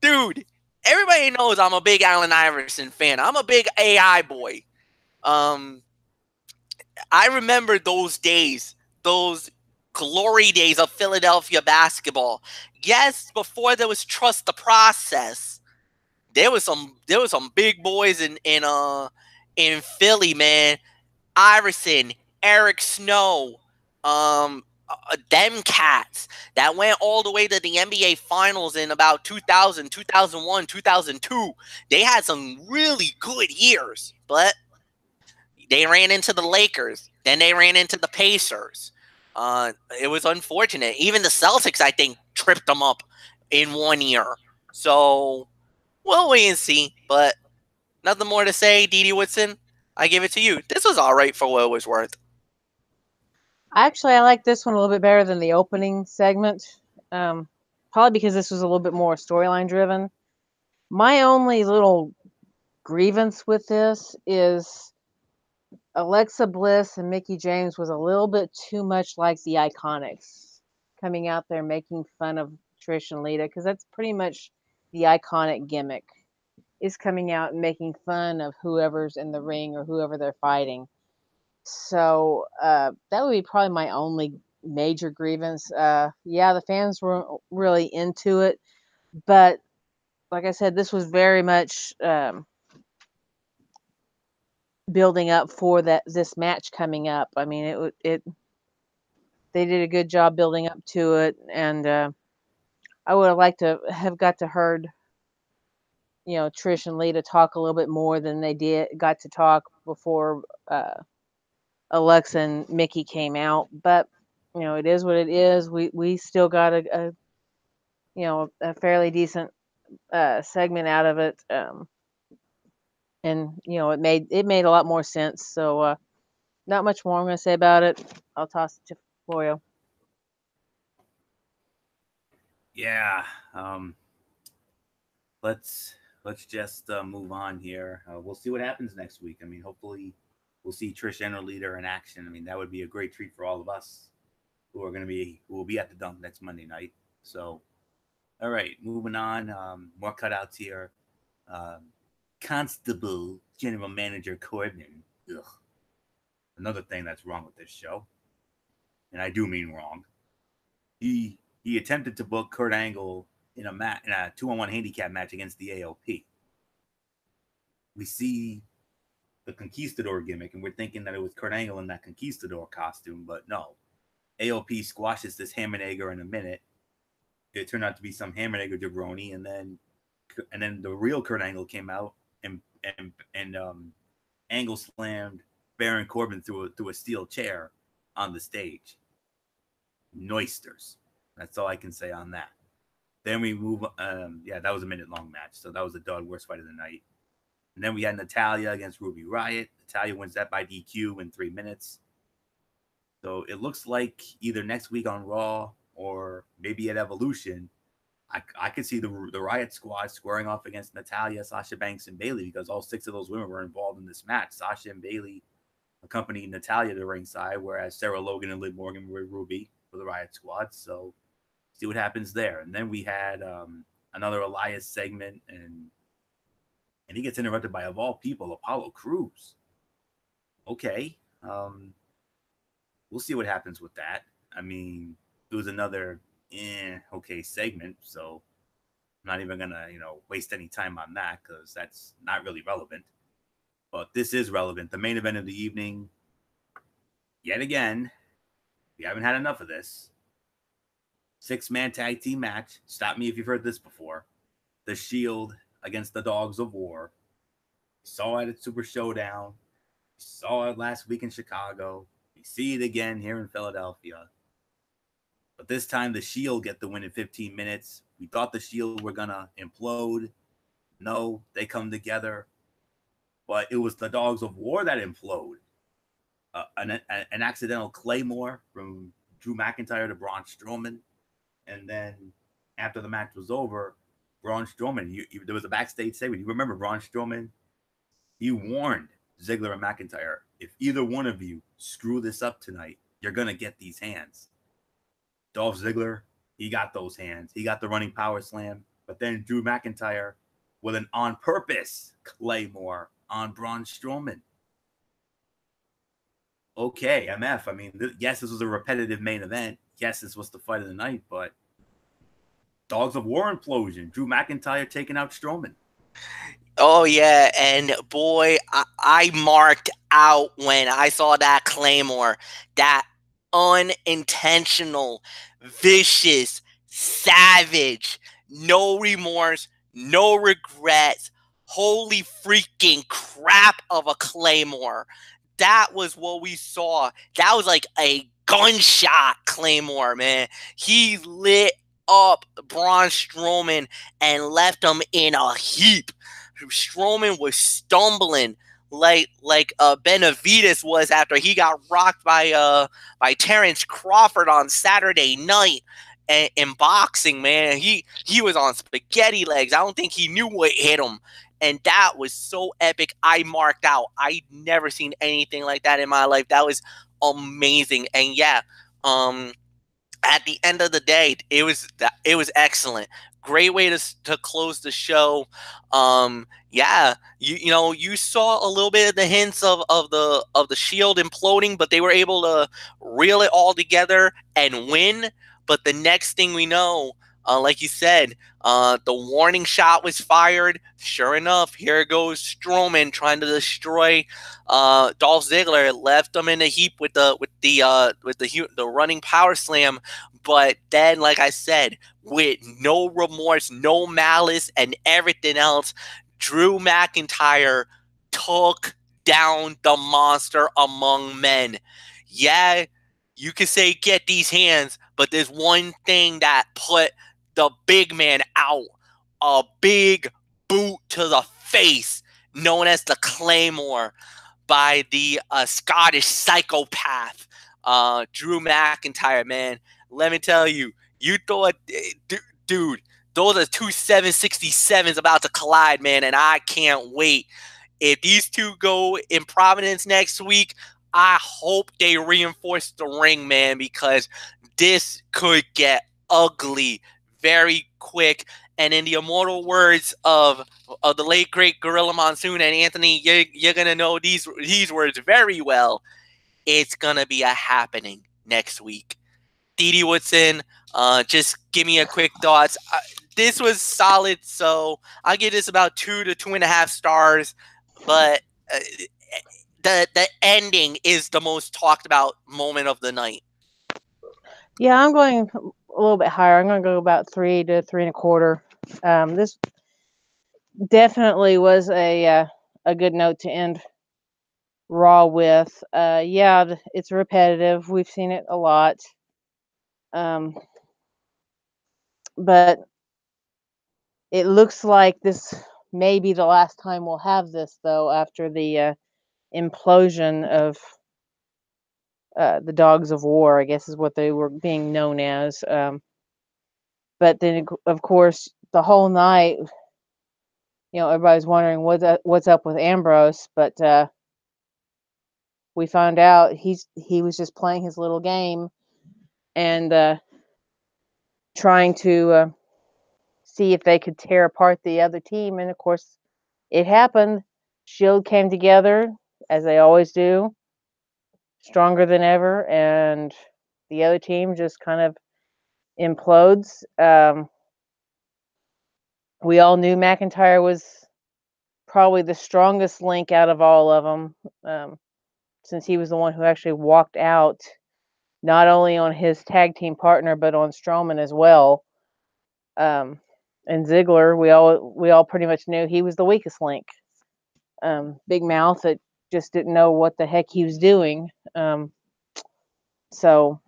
[SPEAKER 2] Dude, everybody knows I'm a big Allen Iverson fan. I'm a big AI boy. I remember those days, those glory days of Philadelphia basketball. Yes, before there was trust the process, there was some big boys in Philly, man. Iverson, Eric Snow, them cats that went all the way to the NBA Finals in about 2000, 2001, 2002. They had some really good years, but they ran into the Lakers. Then they ran into the Pacers. It was unfortunate. Even the Celtics, I think, tripped them up in 1 year. So we'll wait and see. But nothing more to say. Dee Dee Whitson, I give it to you. This was all right for what it was worth.
[SPEAKER 3] Actually, I like this one a little bit better than the opening segment. Probably because this was a little bit more storyline driven. My only little grievance with this is Alexa Bliss and Mickie James was a little bit too much like the Iconics, coming out there making fun of Trish and Lita, because that's pretty much the Iconic gimmick, is coming out and making fun of whoever's in the ring or whoever they're fighting. So that would be probably my only major grievance. Yeah, the fans weren't really into it, but like I said, this was very much building up for this match coming up. I mean, they did a good job building up to it, and I would have liked to have got to heard, Trish and Lita talk a little bit more than they got to talk before Alexa and Mickie came out. But it is what it is. We still got a fairly decent segment out of it, and it made a lot more sense. So not much more I'm going to say about it. I'll toss it to Florio.
[SPEAKER 1] Yeah. Let's just move on here. We'll see what happens next week. I mean, hopefully we'll see Trish and Lita in action. I mean, that would be a great treat for all of us who will be at the Dunk next Monday night. So, all right, moving on. More cutouts here. Constable General Manager Corbin. Ugh. Another thing that's wrong with this show, and I do mean wrong. He attempted to book Kurt Angle in a 2-on-1 handicap match against the AOP. We see the Conquistador gimmick, and we're thinking that it was Kurt Angle in that Conquistador costume, but no. AOP squashes this Hammernager in a minute. It turned out to be some Hammernager jabroni, and then the real Kurt Angle came out and Angle slammed Baron Corbin through a steel chair on the stage. Noisters. That's all I can say on that. Then we move. That was a minute-long match, so that was the dog worst fight of the night. And then we had Natalya against Ruby Riott. Natalya wins that by DQ in 3 minutes. So it looks like either next week on Raw or maybe at Evolution, I could see the Riott Squad squaring off against Natalya, Sasha Banks, and Bayley, because all 6 of those women were involved in this match. Sasha and Bayley accompanied Natalya to ringside, whereas Sarah Logan and Liv Morgan were Ruby for the Riott Squad. So see what happens there. And then we had another Elias segment, and he gets interrupted by, of all people, Apollo Crews. Okay. We'll see what happens with that. I mean, it was another okay segment, so I'm not even gonna waste any time on that because that's not really relevant. But this is relevant. The main event of the evening, yet again, we haven't had enough of this. 6-man tag team match. Stop me if you've heard this before. The Shield against the Dogs of War. We saw it at Super Showdown. We saw it last week in Chicago. We see it again here in Philadelphia. But this time, the Shield get the win in 15 minutes. We thought the Shield were going to implode. No, they come together. But it was the Dogs of War that implode. An accidental Claymore from Drew McIntyre to Braun Strowman. And then after the match was over, Braun Strowman, there was a backstage segment. You remember Braun Strowman? He warned Ziggler and McIntyre, if either one of you screw this up tonight, you're going to get these hands. Dolph Ziggler, he got those hands. He got the running power slam. But then Drew McIntyre with an on-purpose Claymore on Braun Strowman. Okay, MF. I mean, yes, this was a repetitive main event. Yes, this was the fight of the night, but Dogs of War implosion. Drew McIntyre taking out Strowman.
[SPEAKER 2] Oh, yeah, and boy, I marked out when I saw that Claymore, that unintentional, vicious, savage, no remorse, no regrets, holy freaking crap of a Claymore. That was what we saw. That was like a gunshot Claymore, man. He lit up Braun Strowman and left him in a heap. Strowman was stumbling like Benavidez was after he got rocked by Terrence Crawford on Saturday night in boxing, man. He was on spaghetti legs. I don't think he knew what hit him. And that was so epic. I marked out. I never seen anything like that in my life. That was amazing. And yeah, at the end of the day, it was excellent. Great way to close the show. Yeah, you saw a little bit of the hints of the Shield imploding, but they were able to reel it all together and win. But the next thing we know, like you said, the warning shot was fired. Sure enough, here goes Strowman trying to destroy Dolph Ziggler. Left him in a heap with the running power slam. But then, like I said, with no remorse, no malice, and everything else, Drew McIntyre took down the monster among men. Yeah, you could say get these hands, but there's one thing that put the big man out. A big boot to the face, known as the Claymore, by the Scottish psychopath, Drew McIntyre, man. Let me tell you, you thought, dude, those are two 767s about to collide, man, and I can't wait. If these two go in Providence next week, I hope they reinforce the ring, man, because this could get ugly very quick. And in the immortal words of the late great Gorilla Monsoon, and Anthony, you're gonna know these words very well. It's gonna be a happening next week. Didi Woodson, just give me a quick thoughts. This was solid, so I'll give this about 2 to 2.5 stars. But the ending is the most talked about moment of the night.
[SPEAKER 3] Yeah, I'm going a little bit higher. I'm going to go about 3 to 3.25. This definitely was a good note to end Raw with. Yeah, it's repetitive. We've seen it a lot. But it looks like this may be the last time we'll have this, though, after the implosion of the Dogs of War, I guess is what they were being known as. But then, of course, the whole night, everybody's wondering what's up with Ambrose, but we found out he was just playing his little game and trying to see if they could tear apart the other team, and of course, it happened. Shield came together as they always do, stronger than ever, and the other team just kind of implodes. We all knew McIntyre was probably the strongest link out of all of them, since he was the one who actually walked out, not only on his tag team partner but on Strowman as well. And Ziggler, we all pretty much knew he was the weakest link. Big mouth that just didn't know what the heck he was doing. So,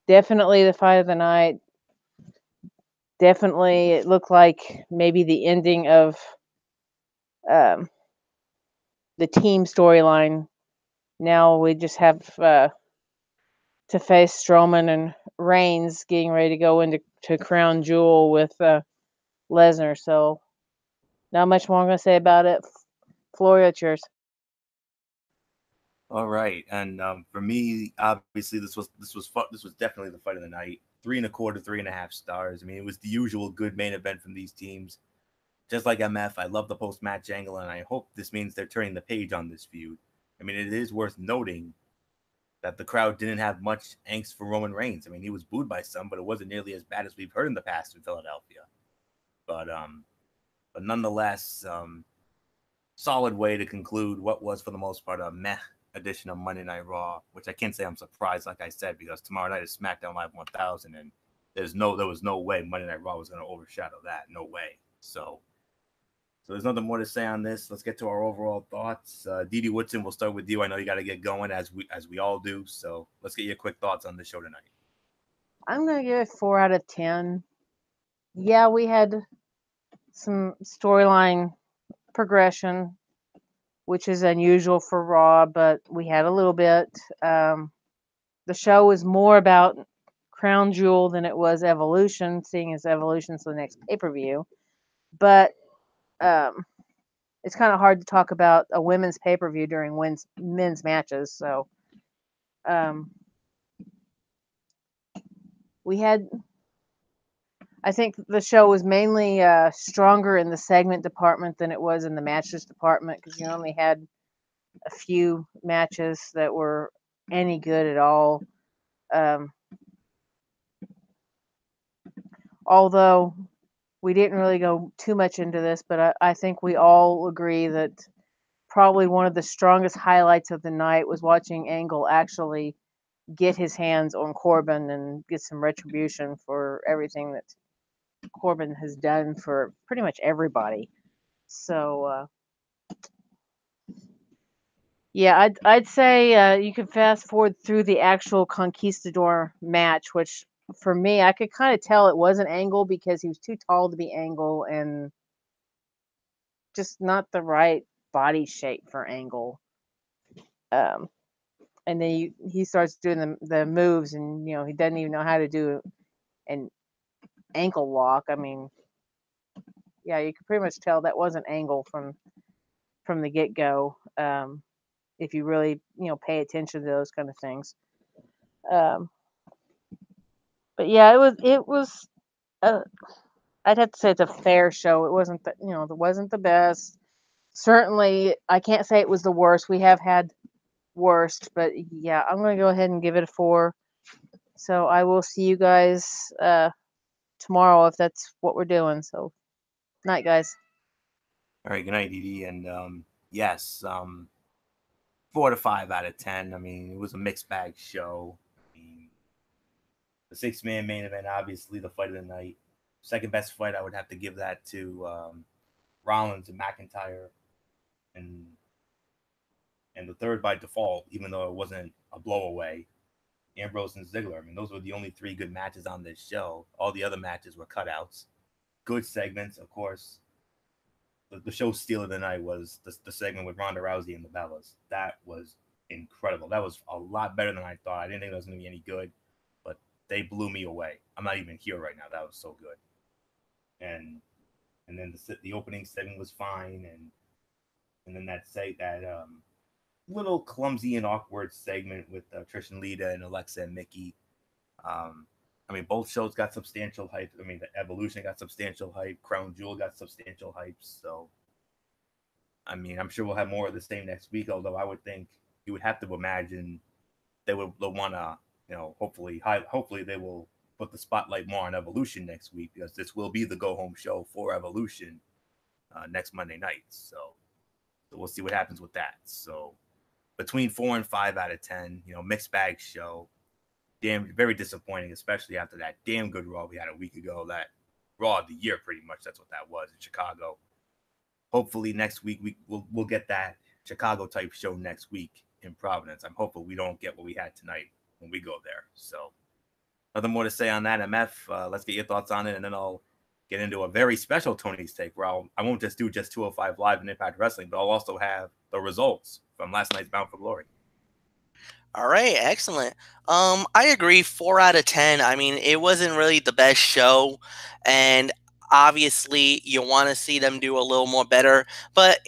[SPEAKER 3] definitely the fight of the night. Definitely, it looked like maybe the ending of the team storyline. Now we just have to face Strowman and Reigns getting ready to go into Crown Jewel with Lesnar. So, not much more I'm going to say about it. Floor, it's yours.
[SPEAKER 1] All right, and for me, obviously, this was definitely the fight of the night. 3.25, 3.5 stars. I mean, it was the usual good main event from these teams. Just like MF, I love the post-match angle, and I hope this means they're turning the page on this feud. I mean, it is worth noting that the crowd didn't have much angst for Roman Reigns. I mean, he was booed by some, but it wasn't nearly as bad as we've heard in the past in Philadelphia. But nonetheless, solid way to conclude what was, for the most part, a meh edition of Monday Night Raw, which I can't say I'm surprised, like I said, because tomorrow night is SmackDown Live 1000, and there was no way Monday Night Raw was going to overshadow that. No way. So there's nothing more to say on this. Let's get to our overall thoughts. Didi Woodson, we'll start with you. I know you got to get going as we all do. So let's get your quick thoughts on the show tonight.
[SPEAKER 3] I'm going to give it 4 out of 10. Yeah, we had some storyline progression, which is unusual for Raw, but we had a little bit. The show was more about Crown Jewel than it was Evolution, seeing as Evolution's the next pay-per-view. But it's kind of hard to talk about a women's pay-per-view during men's matches. So I think the show was mainly stronger in the segment department than it was in the matches department, because you only had a few matches that were any good at all. Although we didn't really go too much into this, but I think we all agree that probably one of the strongest highlights of the night was watching Angle actually get his hands on Corbin and get some retribution for everything that Corbin has done for pretty much everybody. So, yeah, I'd say you can fast forward through the actual Conquistador match, which for me, I could kind of tell it wasn't Angle because he was too tall to be Angle and just not the right body shape for Angle. And then he starts doing the moves, and he doesn't even know how to do an ankle lock. I mean, yeah, you can pretty much tell that wasn't Angle from from the get-go. If you really, pay attention to those kind of things. Um, but yeah, it was I'd have to say it's a fair show. It wasn't it wasn't the best. Certainly, I can't say it was the worst. We have had worst, but yeah, I'm going to go ahead and give it a 4. So I will see you guys tomorrow if that's what we're doing. So, night, guys.
[SPEAKER 1] All right, good night, Edie. And yes, 4 to 5 out of 10. I mean, it was a mixed bag show. I mean, the 6-man main event, obviously the fight of the night. Second best fight, I would have to give that to Rollins and McIntyre, and the third by default, even though it wasn't a blowaway, Ambrose and Ziggler. I mean, those were the only 3 good matches on this show. All the other matches were cutouts. Good segments, of course. The show steal of the night was the segment with Ronda Rousey and the Bellas. That was incredible. That was a lot better than I thought. I didn't think it was going to be any good, but they blew me away. I'm not even here right now. That was so good. And then the opening segment was fine, and then that little clumsy and awkward segment with Trish and Lita and Alexa and Mickey. I mean, both shows got substantial hype. I mean, the Evolution got substantial hype. Crown Jewel got substantial hype. So, I mean, I'm sure we'll have more of the same next week. Although I would think you would have to imagine they'll want to, hopefully they will put the spotlight more on Evolution next week, because this will be the go-home show for Evolution next Monday night. So we'll see what happens with that. So between 4 and 5 out of 10, mixed bag show. Very disappointing, especially after that damn good Raw we had a week ago. That Raw of the year, pretty much. That's what that was in Chicago. Hopefully next week we'll get that Chicago type show next week in Providence. I'm hopeful we don't get what we had tonight when we go there. So nothing more to say on that, MF. Let's get your thoughts on it, and then I'll get into a very special Tony's Take, where I won't just do 205 Live and Impact Wrestling, but I'll also have the results from last night's Bound for Glory.
[SPEAKER 2] All right, excellent. I agree, 4 out of 10. I mean, it wasn't really the best show, and obviously you want to see them do a little more better. But,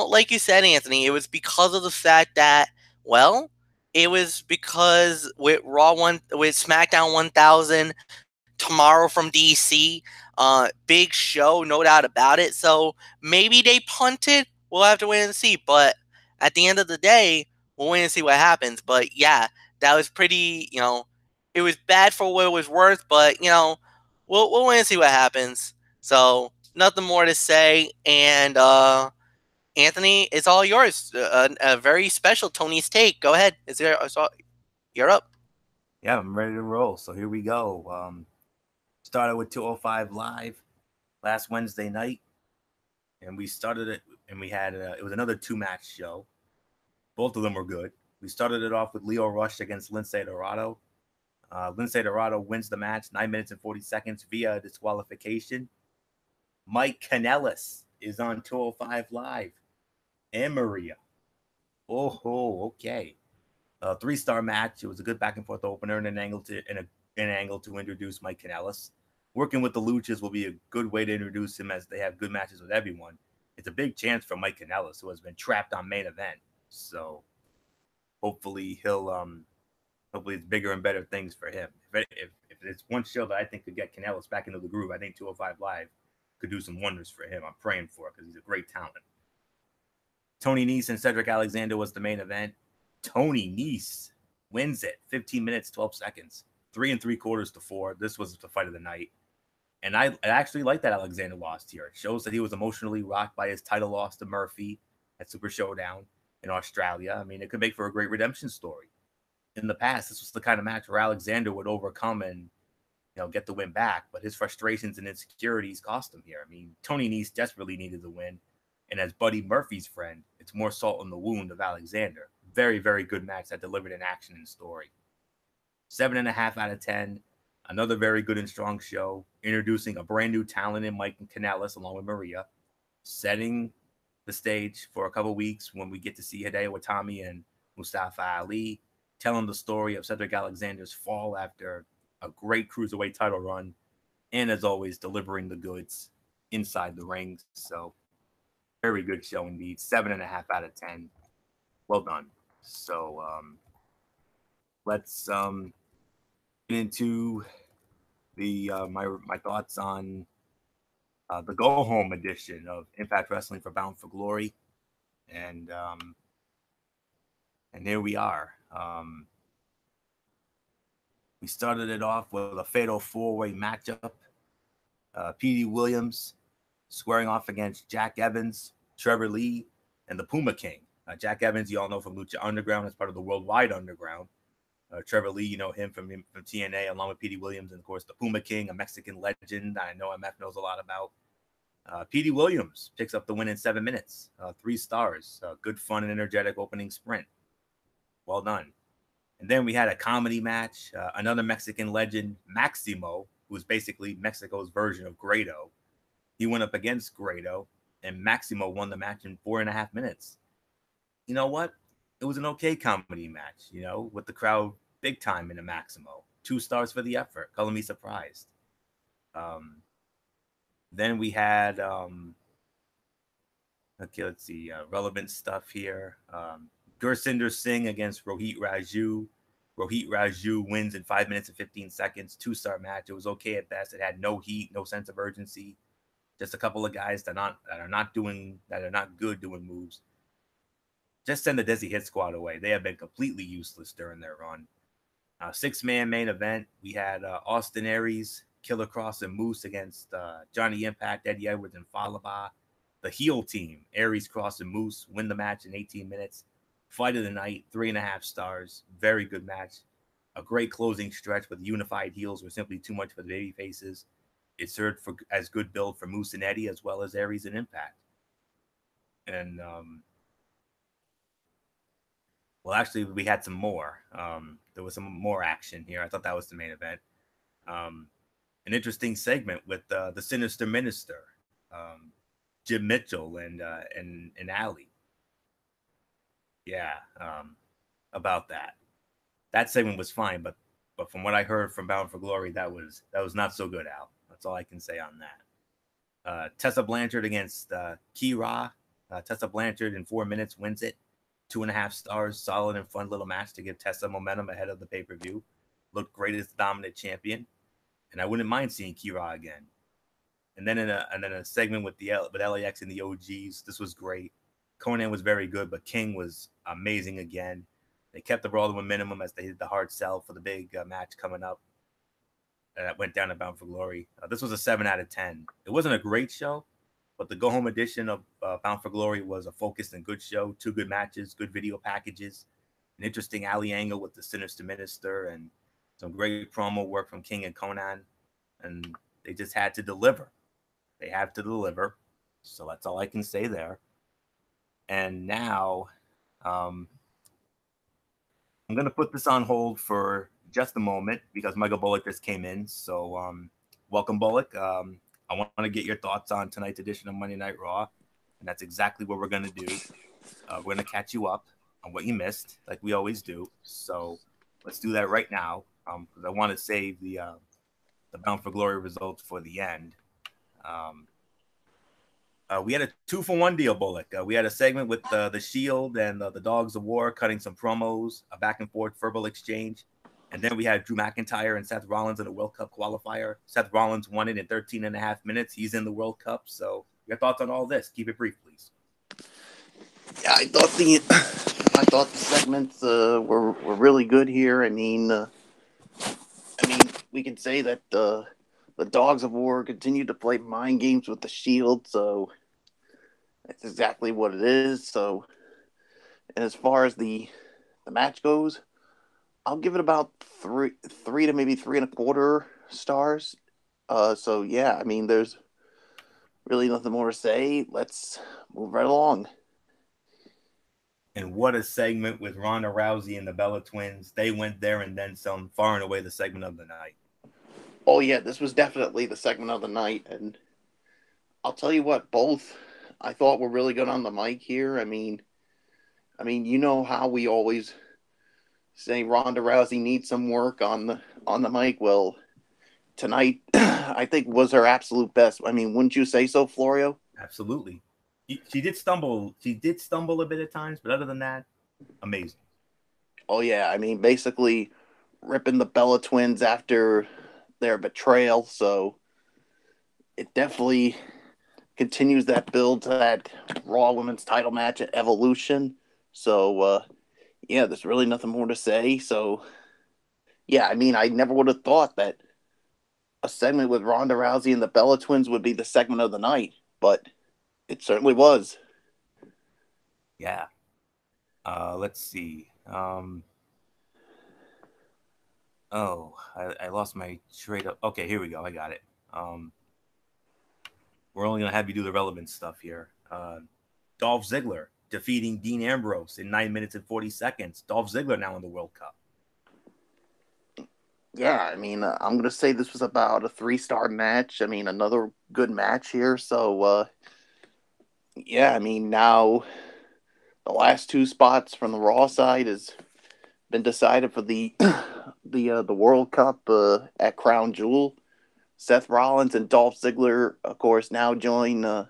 [SPEAKER 2] like you said, Anthony, it was because of the fact that, well, it was because with SmackDown 1000 tomorrow from DC, big show, no doubt about it. So maybe they punted. We'll have to wait and see. But at the end of the day, we'll wait and see what happens. But yeah, that was pretty, it was bad for what it was worth, but we'll wait and see what happens. So nothing more to say. And Anthony, it's all yours. A very special Tony's Take. Go ahead. You're up.
[SPEAKER 1] Yeah, I'm ready to roll. So here we go. Started with 205 Live last Wednesday night, and we started it, and we had it was another 2-match show. Both of them were good. We started it off with Lio Rush against Lince Dorado. Lince Dorado wins the match, 9 minutes and 40 seconds via disqualification. Mike Kanellis is on 205 Live. And Maria. Oh, okay. A 3-star match. It was a good back and forth opener and an angle to introduce Mike Kanellis. Working with the Luchas will be a good way to introduce him, as they have good matches with everyone. It's a big chance for Mike Kanellis, who has been trapped on main event. So hopefully hopefully it's bigger and better things for him. If it's one show that I think could get Kanellis back into the groove, I think 205 Live could do some wonders for him. I'm praying for it, because he's a great talent. Tony Nese and Cedric Alexander was the main event. Tony Nese wins it, 15 minutes, 12 seconds, 3 3/4 to 4. This was the fight of the night. And I actually like that Alexander lost here. It shows that he was emotionally rocked by his title loss to Murphy at Super Showdown in Australia. I mean, it could make for a great redemption story. In the past, this was the kind of match where Alexander would overcome and get the win back, but his frustrations and insecurities cost him here. I mean, Tony Nese desperately needed the win. And as Buddy Murphy's friend, it's more salt in the wound of Alexander. Very, very good match that delivered in action and story. 7.5 out of 10. Another very good and strong show, introducing a brand new talent in Mike Kanellis along with Maria, setting the stage for a couple weeks when we get to see Hideo Itami and Mustafa Ali, telling the story of Cedric Alexander's fall after a great cruiserweight title run, and as always, delivering the goods inside the ring. So Very good show indeed. 7.5 out of 10. Well done. So let's get into the my thoughts on the go home edition of Impact Wrestling for Bound for Glory, and here we are. We started it off with a fatal 4-way matchup. Petey Williams squaring off against Jack Evans, Trevor Lee, and the Puma King. Jack Evans, you all know from Lucha Underground, as part of the Worldwide Underground. Trevor Lee, you know him from TNA, along with Petey Williams, and of course the Puma King, a Mexican legend I know MF knows a lot about. Petey Williams picks up the win in 7 minutes, 3 stars. Good, fun, and energetic opening sprint. Well done. And then we had a comedy match. Another Mexican legend, Maximo, who was basically Mexico's version of Grado. He went up against Grado, and Maximo won the match in 4.5 minutes. You know what? It was an okay comedy match, you know, with the crowd big time in the Maximo. 2 stars for the effort. Color me surprised. Then we had, okay, let's see, relevant stuff here. Gursinder Singh against Rohit Raju. Rohit Raju wins in 5 minutes and 15 seconds. 2-star match. It was okay at best. It had no heat, no sense of urgency. Just a couple of guys that are not good doing moves. Just send the Desi Hit Squad away. They have been completely useless during their run. 6-man main event. We had Austin Aries, Killer Cross, and Moose against Johnny Impact, Eddie Edwards, and Falaba. The heel team, Aries, Cross, and Moose, win the match in 18 minutes. Fight of the night, 3.5 stars. Very good match. A great closing stretch, but the unified heels were simply too much for the baby faces. It served as good build for Moose and Eddie, as well as Aries and Impact. And well, actually, we had some more. There was some more action here. I thought that was the main event. An interesting segment with the Sinister Minister, Jim Mitchell, and Ali. Yeah, about that. That segment was fine, but from what I heard from Bound for Glory, that was not so good, Al. That's all I can say on that. Tessa Blanchard against Kira. Tessa Blanchard in 4 minutes wins it. 2.5 stars. Solid and fun little match to give Tessa momentum ahead of the pay-per-view. Looked great as the dominant champion, and I wouldn't mind seeing Kira again. And then in a segment with LAX and the OGs, this was great. Conan was very good, but King was amazing again. They kept the Raw to a minimum as they hit the hard sell for the big match coming up. That went down to Bound for Glory. This was a 7 out of 10. It wasn't a great show, but the go-home edition of Bound for Glory was a focused and good show. 2 good matches, good video packages, an interesting alley angle with the Sinister Minister, and some great promo work from King and Conan. And they just had to deliver. They have to deliver. So that's all I can say there. And now I'm going to put this on hold for just a moment because Michael Bullock just came in. So welcome, Bullock. I want to get your thoughts on tonight's edition of Monday Night Raw. And that's exactly what we're going to do. We're going to catch you up on what you missed, like we always do. So let's do that right now because I want to save the Bound for Glory results for the end. We had a 2-for-1 deal, Bullock. We had a segment with the Shield and the Dogs of War cutting some promos, a back and forth verbal exchange. And then we had Drew McIntyre and Seth Rollins in a World Cup qualifier. Seth Rollins won it in 13.5 minutes. He's in the World Cup. So your thoughts on all this? Keep it brief, please.
[SPEAKER 4] Yeah, I thought the segments were really good here. I mean, we can say that the Dogs of War continue to play mind games with the Shield, so that's exactly what it is. So, and as far as the match goes, I'll give it about three to maybe 3.25 stars. So yeah, I mean, there's really nothing more to say. Let's move right along.
[SPEAKER 1] And what a segment with Ronda Rousey and the Bella Twins. They went there and then some, far and away the segment of the night.
[SPEAKER 4] Oh yeah, this was definitely the segment of the night, and I'll tell you what, both I thought were really good on the mic here. I mean, you know how we always say Ronda Rousey needs some work on the mic. Well, tonight I think was her absolute best. I mean, wouldn't you say so, Florio?
[SPEAKER 1] Absolutely. She did stumble. She did stumble a bit at times, but other than that, amazing.
[SPEAKER 4] Oh yeah, I mean, basically ripping the Bella Twins after their betrayal. So it definitely continues that build to that Raw Women's title match at Evolution. So yeah, there's really nothing more to say. So yeah, I mean, I never would have thought that a segment with Ronda Rousey and the Bella Twins would be the segment of the night, but it certainly was.
[SPEAKER 1] Yeah. Let's see. Oh, I lost my trade up. Okay, here we go. I got it. We're only gonna have you do the relevant stuff here. Dolph Ziggler defeating Dean Ambrose in 9 minutes and 40 seconds. Dolph Ziggler now in the World Cup.
[SPEAKER 4] Yeah, I mean, I'm going to say this was about a 3-star match. I mean, another good match here. So, yeah, I mean, now the last 2 spots from the Raw side has been decided for the the World Cup at Crown Jewel. Seth Rollins and Dolph Ziggler, of course, now join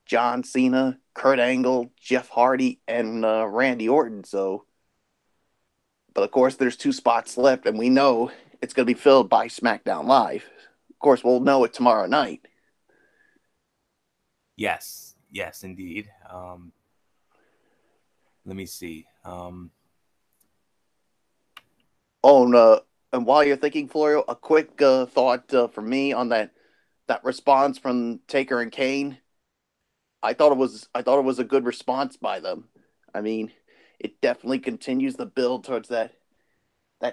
[SPEAKER 4] John Cena, Kurt Angle, Jeff Hardy, and Randy Orton. So, but of course, there's 2 spots left, and we know it's going to be filled by SmackDown Live. Of course, we'll know it tomorrow night.
[SPEAKER 1] Yes, indeed. Let me see.
[SPEAKER 4] And while you're thinking, Florio, a quick thought for me on that response from Taker and Kane. I thought it was a good response by them. I mean, it definitely continues the build towards that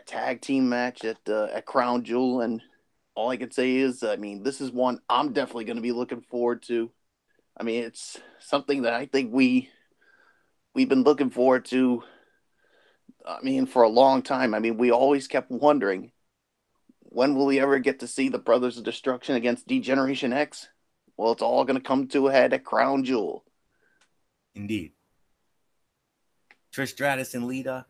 [SPEAKER 4] tag team match at Crown Jewel, and all I can say is, I mean, this is one I'm definitely going to be looking forward to. I mean, it's something that I think we've been looking forward to. I mean, for a long time. I mean, we always kept wondering, when will we ever get to see the Brothers of Destruction against D-Generation X? Well, it's all going to come to a head at Crown Jewel.
[SPEAKER 1] Indeed. Trish Stratus and Lita,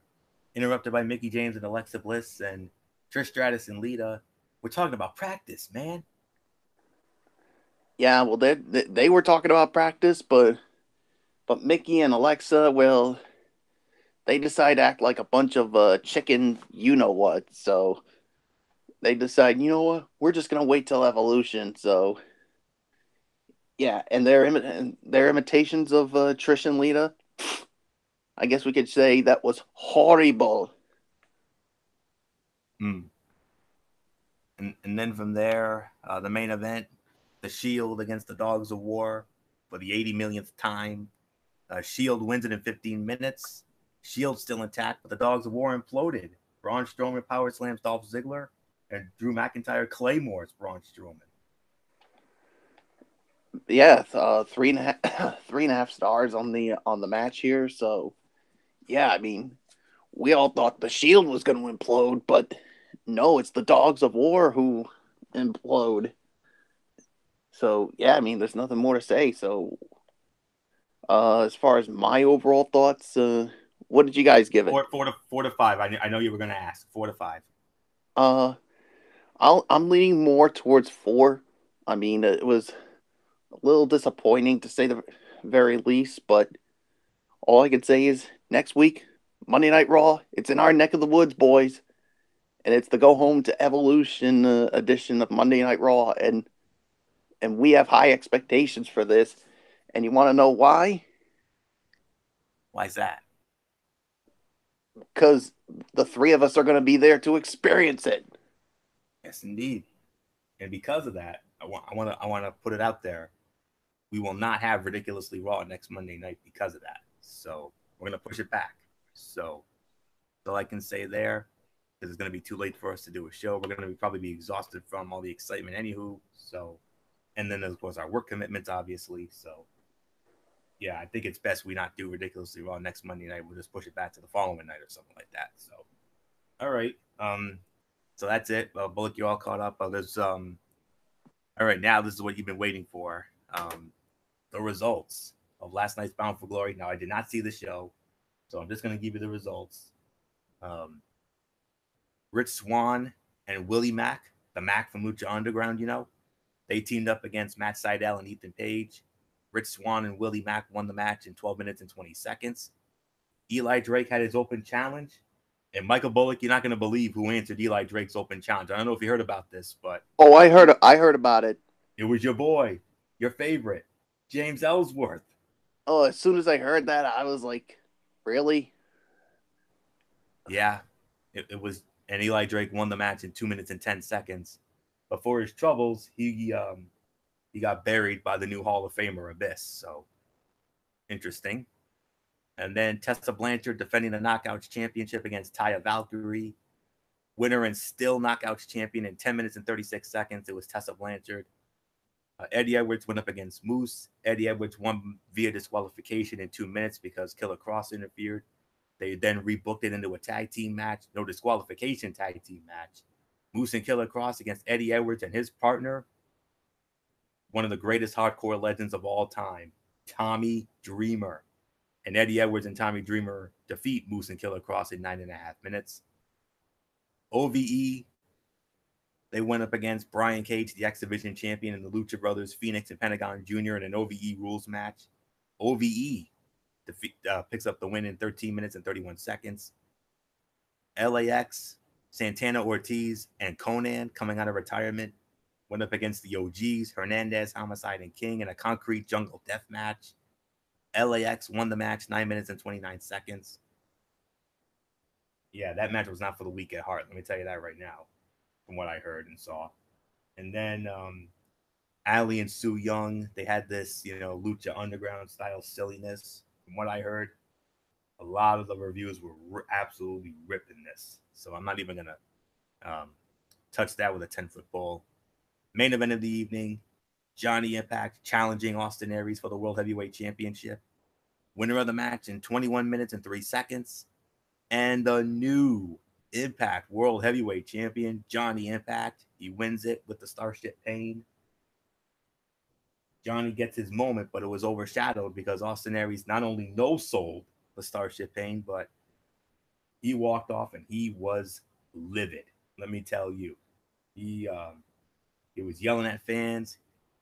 [SPEAKER 1] interrupted by Mickie James and Alexa Bliss. And Trish Stratus and Lita, we're talking about practice, man.
[SPEAKER 4] Yeah, well, they were talking about practice, but Mickie and Alexa, well, they decide to act like a bunch of chicken you-know-what. So they decide, you know what, we're just going to wait till Evolution. So, yeah, and their imitations of Trish and Lita, I guess we could say that was horrible.
[SPEAKER 1] And then from there, the main event, the Shield against the Dogs of War for the 80 millionth time. Shield wins it in 15 minutes. Shield's still intact, but the Dogs of War imploded. Braun Strowman power slams Dolph Ziggler, and Drew McIntyre claymores Braun Strowman.
[SPEAKER 4] Yeah, 3.5 stars on the match here. So, yeah, I mean, we all thought the Shield was going to implode, but no, it's the Dogs of War who implode. So, yeah, I mean, there's nothing more to say. So, as far as my overall thoughts, what did you guys give it?
[SPEAKER 1] 4 to 5. I know you were going to ask 4 to 5.
[SPEAKER 4] I'm leaning more towards 4. I mean, it was a little disappointing to say the very least, but all I can say is next week, Monday Night Raw, it's in our neck of the woods, boys. And it's the go home to Evolution edition of Monday Night Raw. And we have high expectations for this. And you want to know why?
[SPEAKER 1] Why is that?
[SPEAKER 4] Because the 3 of us are going to be there to experience it.
[SPEAKER 1] Yes, indeed. And because of that, I want to put it out there. We will not have Ridiculously Raw next Monday night because of that. So we're going to push it back. So all I can say there, because it's going to be too late for us to do a show. We're going to probably be exhausted from all the excitement anywho. So, and then of course our work commitments, obviously. So yeah, I think it's best we not do Ridiculously Raw next Monday night. We'll just push it back to the following night or something like that. So, all right. So that's it. Bullock, you all caught up. There's all right. Now this is what you've been waiting for. The results of last night's Bound for Glory. Now I did not see the show, so I'm just gonna give you the results. Rich Swann and Willie Mack, the Mack from Lucha Underground, they teamed up against Matt Sydal and Ethan Page. Rich Swann and Willie Mack won the match in 12 minutes and 20 seconds. Eli Drake had his open challenge. And Michael Bullock, you're not going to believe who answered Eli Drake's open challenge. I don't know if you heard about this, but
[SPEAKER 4] Oh, I heard about it.
[SPEAKER 1] it was your boy, your favorite, James Ellsworth.
[SPEAKER 4] Oh, as soon as I heard that, I was like, really?
[SPEAKER 1] Yeah, it was. And Eli Drake won the match in 2 minutes and 10 seconds. But for his troubles, he got buried by the new Hall of Famer Abyss. So interesting. And then Tessa Blanchard defending the Knockouts Championship against Taya Valkyrie. Winner and still Knockouts champion in 10 minutes and 36 seconds. It was Tessa Blanchard. Eddie Edwards went up against Moose. Eddie Edwards won via disqualification in 2 minutes because Killer Kross interfered. They then rebooked it into a tag team match, no disqualification tag team match. Moose and Killer Kross against Eddie Edwards and his partner, one of the greatest hardcore legends of all time, Tommy Dreamer. And Eddie Edwards and Tommy Dreamer defeat Moose and Killer Kross in 9.5 minutes. OVE, they went up against Brian Cage, the X Division champion, and the Lucha Brothers, Phoenix and Pentagon Jr. in an OVE rules match. OVE picks up the win in 13 minutes and 31 seconds. LAX, Santana Ortiz, and Conan coming out of retirement went up against the OGs, Hernandez, Homicide, and King in a concrete jungle death match. LAX won the match 9 minutes and 29 seconds. Yeah, that match was not for the weak at heart. Let me tell you that right now, from what I heard and saw. And then Ali and Su Yung, they had this, Lucha Underground style silliness. From what I heard, a lot of the reviews were absolutely ripping this. So I'm not even going to touch that with a 10-foot pole. Main event of the evening, Johnny Impact challenging Austin Aries for the World Heavyweight Championship. Winner of the match in 21 minutes and 3 seconds. And the new Impact World Heavyweight Champion, Johnny Impact. He wins it with the Starship Pain. Johnny gets his moment, but it was overshadowed because Austin Aries not only no-sold the Starship Pain, but he walked off and he was livid. Let me tell you. He was yelling at fans.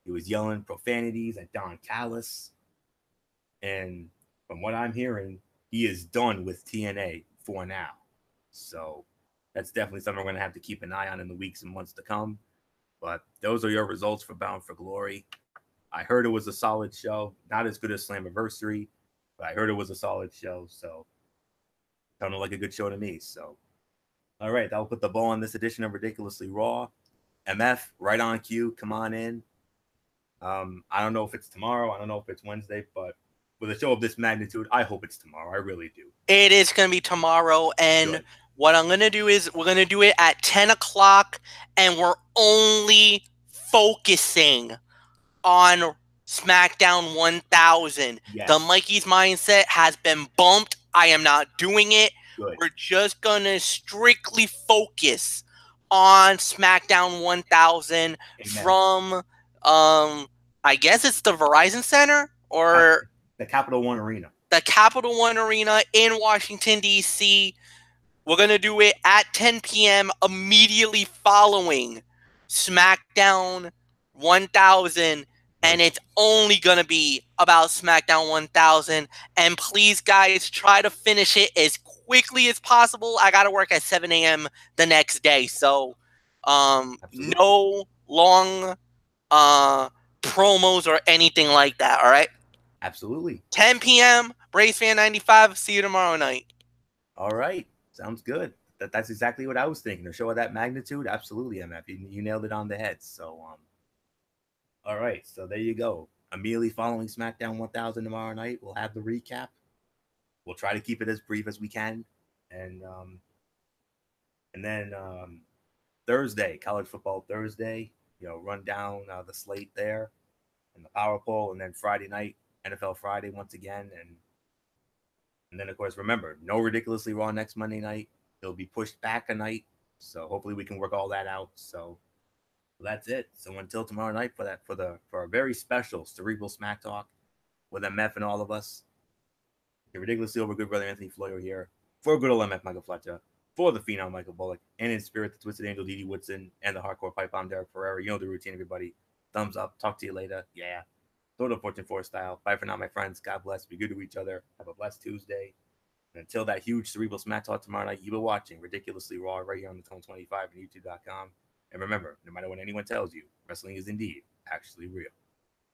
[SPEAKER 1] He was yelling profanities at Don Callis. And from what I'm hearing, he is done with TNA for now. So that's definitely something we're going to have to keep an eye on in the weeks and months to come. But those are your results for Bound for Glory. I heard it was a solid show. Not as good as Slammiversary, but I heard it was a solid show. So sounded like a good show to me. So, all right, that'll put the bow on this edition of Ridiculously Raw. MF, right on cue. Come on in. I don't know if it's tomorrow. I don't know if it's Wednesday, but with a show of this magnitude, I hope it's tomorrow. I really do.
[SPEAKER 2] It is going to be tomorrow, and
[SPEAKER 1] Good.
[SPEAKER 2] what I'm going to do is we're going to do it at 10 o'clock, and we're only focusing on SmackDown 1000.
[SPEAKER 1] Yes.
[SPEAKER 2] The Mikey's Mindset has been bumped. I am not doing it.
[SPEAKER 1] Good.
[SPEAKER 2] We're just going to strictly focus on SmackDown 1000
[SPEAKER 1] Amen.
[SPEAKER 2] from, I guess it's the Verizon Center or
[SPEAKER 1] the Capital One Arena.
[SPEAKER 2] The Capital One Arena in Washington, D.C. We're going to do it at 10 p.m. immediately following SmackDown 1000. And it's only going to be about SmackDown 1000. And please, guys, try to finish it as quickly as possible. I got to work at 7 a.m. the next day. So no long promos or anything like that, all right?
[SPEAKER 1] Absolutely.
[SPEAKER 2] 10 p.m., Braves Fan 95. See you tomorrow night.
[SPEAKER 1] All right. Sounds good. That's exactly what I was thinking. A show of that magnitude? Absolutely, MF. You nailed it on the head. So, all right. So there you go. Immediately following SmackDown 1000 tomorrow night, we'll have the recap. We'll try to keep it as brief as we can. And then Thursday, College Football Thursday, run down the slate there and the power poll. And then Friday night, NFL Friday once again. And then, of course, remember, no Ridiculously Raw next Monday night. It'll be pushed back a night. So hopefully we can work all that out. So that's it. So until tomorrow night for a very special Cerebral Smack Talk with MF and all of us. The Ridiculously Over Good Brother Anthony Floyer here. For good old MF Michael Fletcher. For the Phenom Michael Bullock. And in spirit, the Twisted Angel Didi Woodson. And the Hardcore Pipe Bomb Derek Ferrera. You know the routine, everybody. Thumbs up. Talk to you later. Yeah. Total Fortune 4 style. Bye for now, my friends. God bless. Be good to each other. Have a blessed Tuesday. And until that huge Cerebral Smack Talk tomorrow night, you've been watching Ridiculously Raw right here on the Tone 25 and YouTube.com. And remember, no matter what anyone tells you, wrestling is indeed actually real.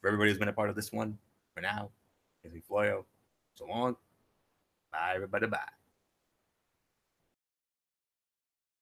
[SPEAKER 1] For everybody who's been a part of this one, for now, Anthony Floyo, so long. Bye, everybody. Bye.